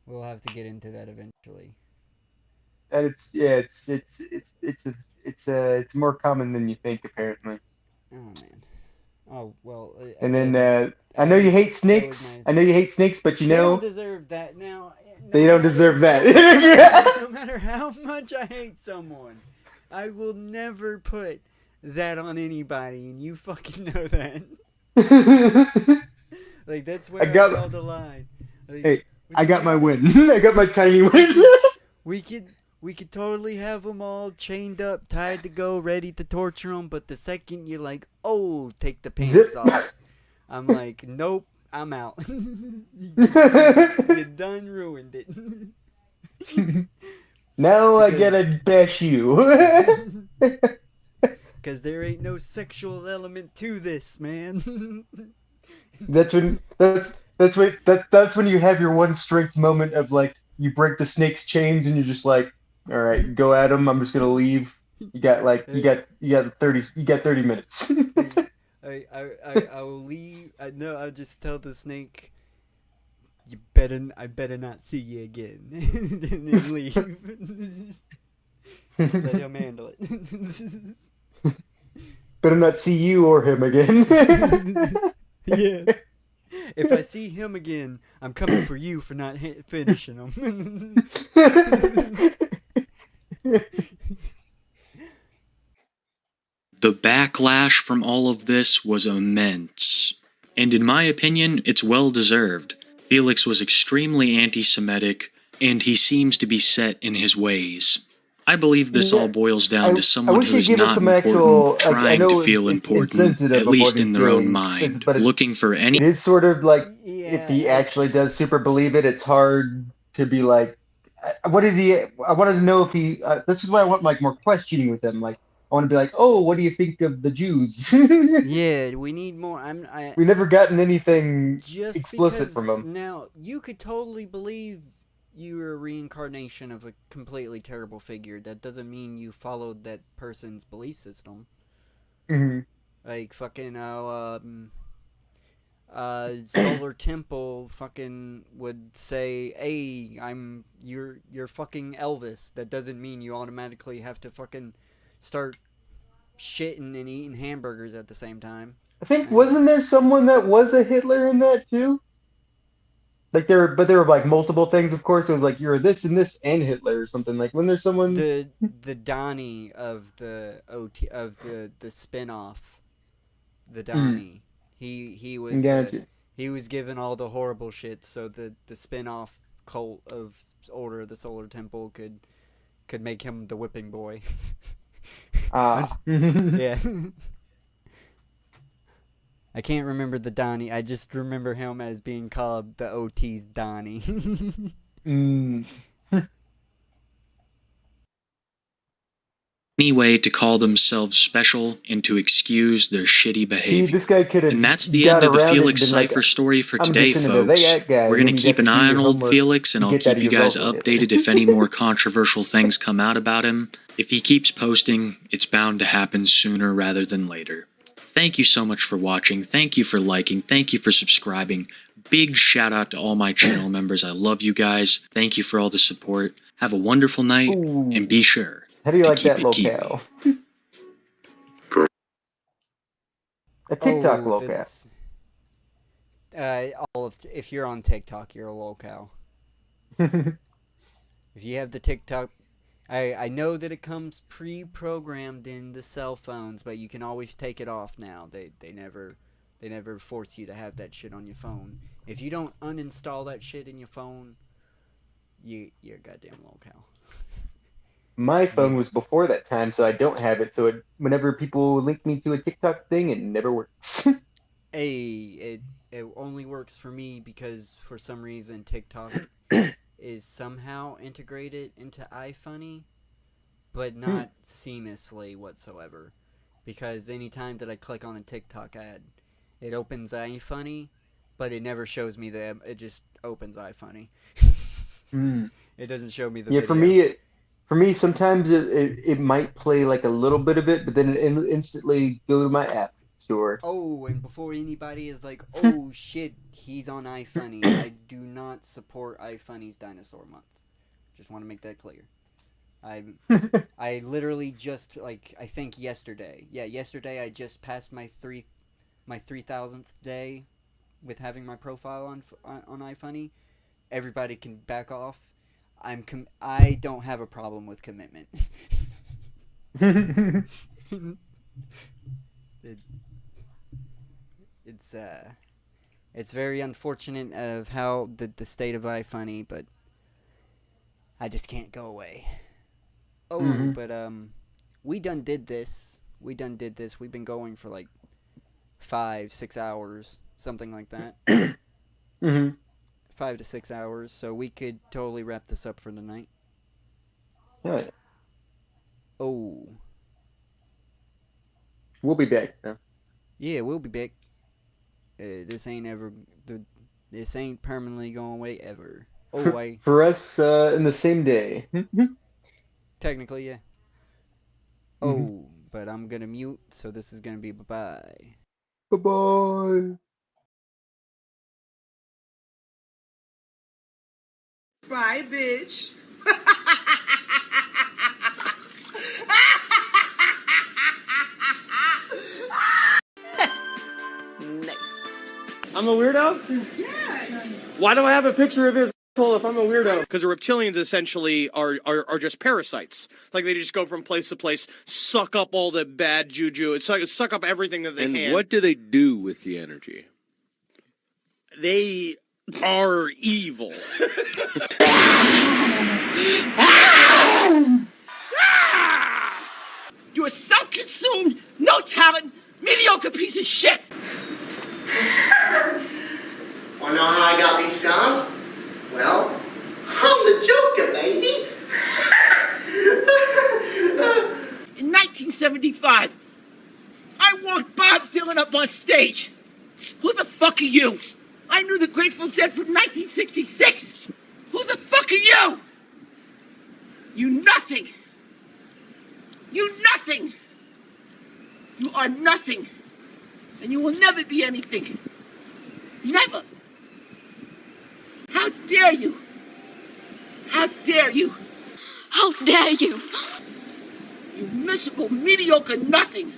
Speaker 1: We'll have to get into that eventually.
Speaker 2: and it's yeah it's more common than you think apparently.
Speaker 1: Oh man. Oh well.
Speaker 2: And then
Speaker 1: Again,
Speaker 2: I know you hate
Speaker 1: that was
Speaker 2: snakes.
Speaker 1: my.
Speaker 2: I know you hate snakes, but you
Speaker 1: They don't
Speaker 2: know
Speaker 1: deserve that. Now,
Speaker 2: they
Speaker 1: no
Speaker 2: don't
Speaker 1: matter
Speaker 2: deserve that.
Speaker 1: what,
Speaker 2: Yeah.
Speaker 1: no matter how much I hate someone, I will never put that on anybody, and you fucking know that. Like that's
Speaker 2: I
Speaker 1: where I
Speaker 2: got
Speaker 1: draw the line. Like,
Speaker 2: hey,
Speaker 1: but
Speaker 2: I
Speaker 1: to
Speaker 2: got
Speaker 1: be
Speaker 2: my
Speaker 1: honest,
Speaker 2: win. I got my tiny win.
Speaker 1: we could totally have them all chained up, tied to go, ready to torture them. But the second you're like, oh, take the pants
Speaker 2: Zip.
Speaker 1: off, I'm like, nope, I'm out. You done ruined it.
Speaker 2: Now I gotta bash you.
Speaker 1: Because there ain't no sexual element to this, man.
Speaker 2: That's when that's when you have your one strength moment of like you break the snake's chains and you're just like, all right, go at him. I'm just gonna leave. You got like you got 30 minutes.
Speaker 1: I will leave. No, I'll just tell the snake, I better not see you again, and then leave. Let him handle it.
Speaker 2: Better not see you or him again.
Speaker 1: Yeah. If I see him again, I'm coming for you for not finishing him.
Speaker 12: The backlash from all of this was immense, and in my opinion, it's well deserved. Felix was extremely anti-Semitic, and he seems to be set in his ways. I believe this all boils down to someone
Speaker 2: wish
Speaker 12: who
Speaker 2: you'd
Speaker 12: is
Speaker 2: give us
Speaker 12: not
Speaker 2: some
Speaker 12: important,
Speaker 2: actual. I
Speaker 12: trying
Speaker 2: know
Speaker 12: to feel
Speaker 2: it's
Speaker 12: important,
Speaker 2: insensitive
Speaker 12: at
Speaker 2: of what
Speaker 12: least
Speaker 2: he's
Speaker 12: in their own
Speaker 2: doing,
Speaker 12: mind,
Speaker 2: but
Speaker 12: looking for any
Speaker 2: it is sort of like if he
Speaker 1: Yeah,
Speaker 2: actually does super believe it, it's hard to be like, what is he? I wanted to know if he. This is why I want like more questioning with him. Like I want to be like, oh, what do you think of the Jews?
Speaker 1: yeah. We need more.
Speaker 2: We never gotten anything
Speaker 1: Just
Speaker 2: explicit
Speaker 1: because
Speaker 2: from him.
Speaker 1: now you could totally believe you're a reincarnation of a completely terrible figure. That doesn't mean you followed that person's belief system.
Speaker 2: Hmm.
Speaker 1: Like fucking Solar Temple fucking would say, "Hey, you're fucking Elvis." That doesn't mean you automatically have to fucking start shitting and eating hamburgers at the same time.
Speaker 2: I think wasn't there someone that was a Hitler in that too? Like there were like multiple things. Of course, it was like you're this and this and Hitler or something. Like when there's someone.
Speaker 1: The Donnie of the the spinoff, the Donnie. He was
Speaker 2: Gotcha.
Speaker 1: he was given all the horrible shit, so the spinoff cult of Order of the Solar Temple could make him the whipping boy.
Speaker 2: Ah.
Speaker 1: Yeah. I can't remember the Donnie. I just remember him as being called the OT's Donnie.
Speaker 2: Mm.
Speaker 12: Any way to call themselves special and to excuse their shitty
Speaker 2: See,
Speaker 12: behavior.
Speaker 2: this guy could have
Speaker 12: And that's the
Speaker 2: got
Speaker 12: end of the
Speaker 2: around it and
Speaker 12: Felix
Speaker 2: been like,
Speaker 12: Cipher story for
Speaker 2: I'm
Speaker 12: today,
Speaker 2: just into
Speaker 12: folks.
Speaker 2: that guy.
Speaker 12: We're
Speaker 2: Then
Speaker 12: going to
Speaker 2: you'd have
Speaker 12: keep an
Speaker 2: do
Speaker 12: eye
Speaker 2: your
Speaker 12: on old
Speaker 2: homework
Speaker 12: Felix, and
Speaker 2: to
Speaker 12: I'll
Speaker 2: get that
Speaker 12: keep you guys
Speaker 2: result.
Speaker 12: updated if any more controversial things come out about him. If he keeps posting, it's bound to happen sooner rather than later. Thank you so much for watching. Thank you for liking. Thank you for subscribing. Big shout out to all my channel members. I love you guys. Thank you for all the support. Have a wonderful night,
Speaker 2: Ooh.
Speaker 12: and be sure
Speaker 2: How do you
Speaker 12: to
Speaker 2: like
Speaker 12: keep
Speaker 2: that
Speaker 12: it Kiwi.
Speaker 2: locale? A TikTok
Speaker 1: Oh,
Speaker 2: locale.
Speaker 1: that's if you're on TikTok, you're a locale. If you have the TikTok, I know that it comes pre-programmed in the cell phones, but you can always take it off now. They never force you to have that shit on your phone. If you don't uninstall that shit in your phone, you're a goddamn locale.
Speaker 2: My phone was before that time, so I don't have it. So whenever people link me to a TikTok thing, it never works.
Speaker 1: It only works for me because for some reason TikTok is somehow integrated into iFunny, but not seamlessly whatsoever. Because anytime that I click on a TikTok ad, it opens iFunny, but it never shows me it just opens iFunny. It doesn't show me the video.
Speaker 2: For me, sometimes it might play like a little bit of it, but then it instantly go to my app store.
Speaker 1: Oh, and before anybody is like, oh shit, he's on iFunny, I do not support iFunny's Dinosaur Month. Just want to make that clear. I literally just, like, I think yesterday. Yeah, yesterday I just passed my 3,000th day with having my profile on iFunny. Everybody can back off. I don't have a problem with commitment. It's very unfortunate of how the state of iFunny, but I just can't go away. Oh, but we done did this. We've been going for like 5-6 hours, something like that. 5 to 6 hours, so we could totally wrap this up for the night.
Speaker 2: Yeah.
Speaker 1: Oh.
Speaker 2: We'll be back now.
Speaker 1: Yeah, we'll be back. This ain't permanently going away ever. Oh,
Speaker 2: for us, in the same day.
Speaker 1: Technically, yeah. Oh, but I'm gonna mute, so this is gonna be bye-bye.
Speaker 2: Bye-bye.
Speaker 13: Bye, bitch.
Speaker 14: Nice. I'm a weirdo? Yeah. Why do I have a picture of his asshole if I'm a weirdo?
Speaker 15: Because the reptilians essentially are just parasites. Like, they just go from place to place, suck up all the bad juju, and suck up everything that they can.
Speaker 16: And what do they do with the energy?
Speaker 15: They are evil.
Speaker 5: You are self-consumed, no talent, mediocre piece of shit!
Speaker 17: Wanna know how I got these scars? Well, I'm the Joker, baby!
Speaker 5: In 1975, I walked Bob Dylan up on stage. Who the fuck are you? I knew the Grateful Dead from 1966. Who the fuck are you? You nothing. You nothing. You are nothing. And you will never be anything. Never. How dare you? How dare you?
Speaker 18: How dare you?
Speaker 5: You miserable, mediocre nothing.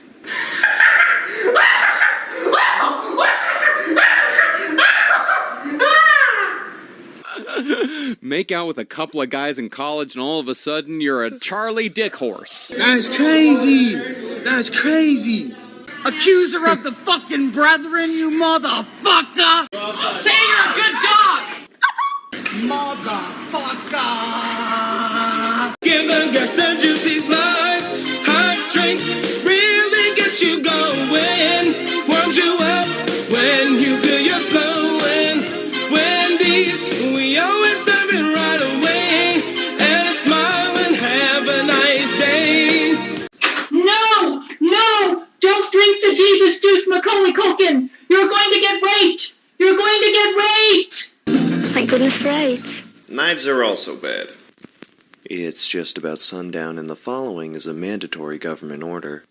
Speaker 16: Make out with a couple of guys in college and all of a sudden you're a Charlie Dick horse.
Speaker 13: That's crazy. That's crazy.
Speaker 5: Accuser of the fucking brethren, you motherfucker!
Speaker 13: Say you're a good dog.
Speaker 5: Motherfucker!
Speaker 14: Give the guests a juicy slice, hot drinks
Speaker 19: Juice Macaulay Culkin! You're going to get raped! You're going to get raped!
Speaker 18: Thank goodness for AIDS.
Speaker 20: Knives are also bad. It's just about sundown and the following is a mandatory government order.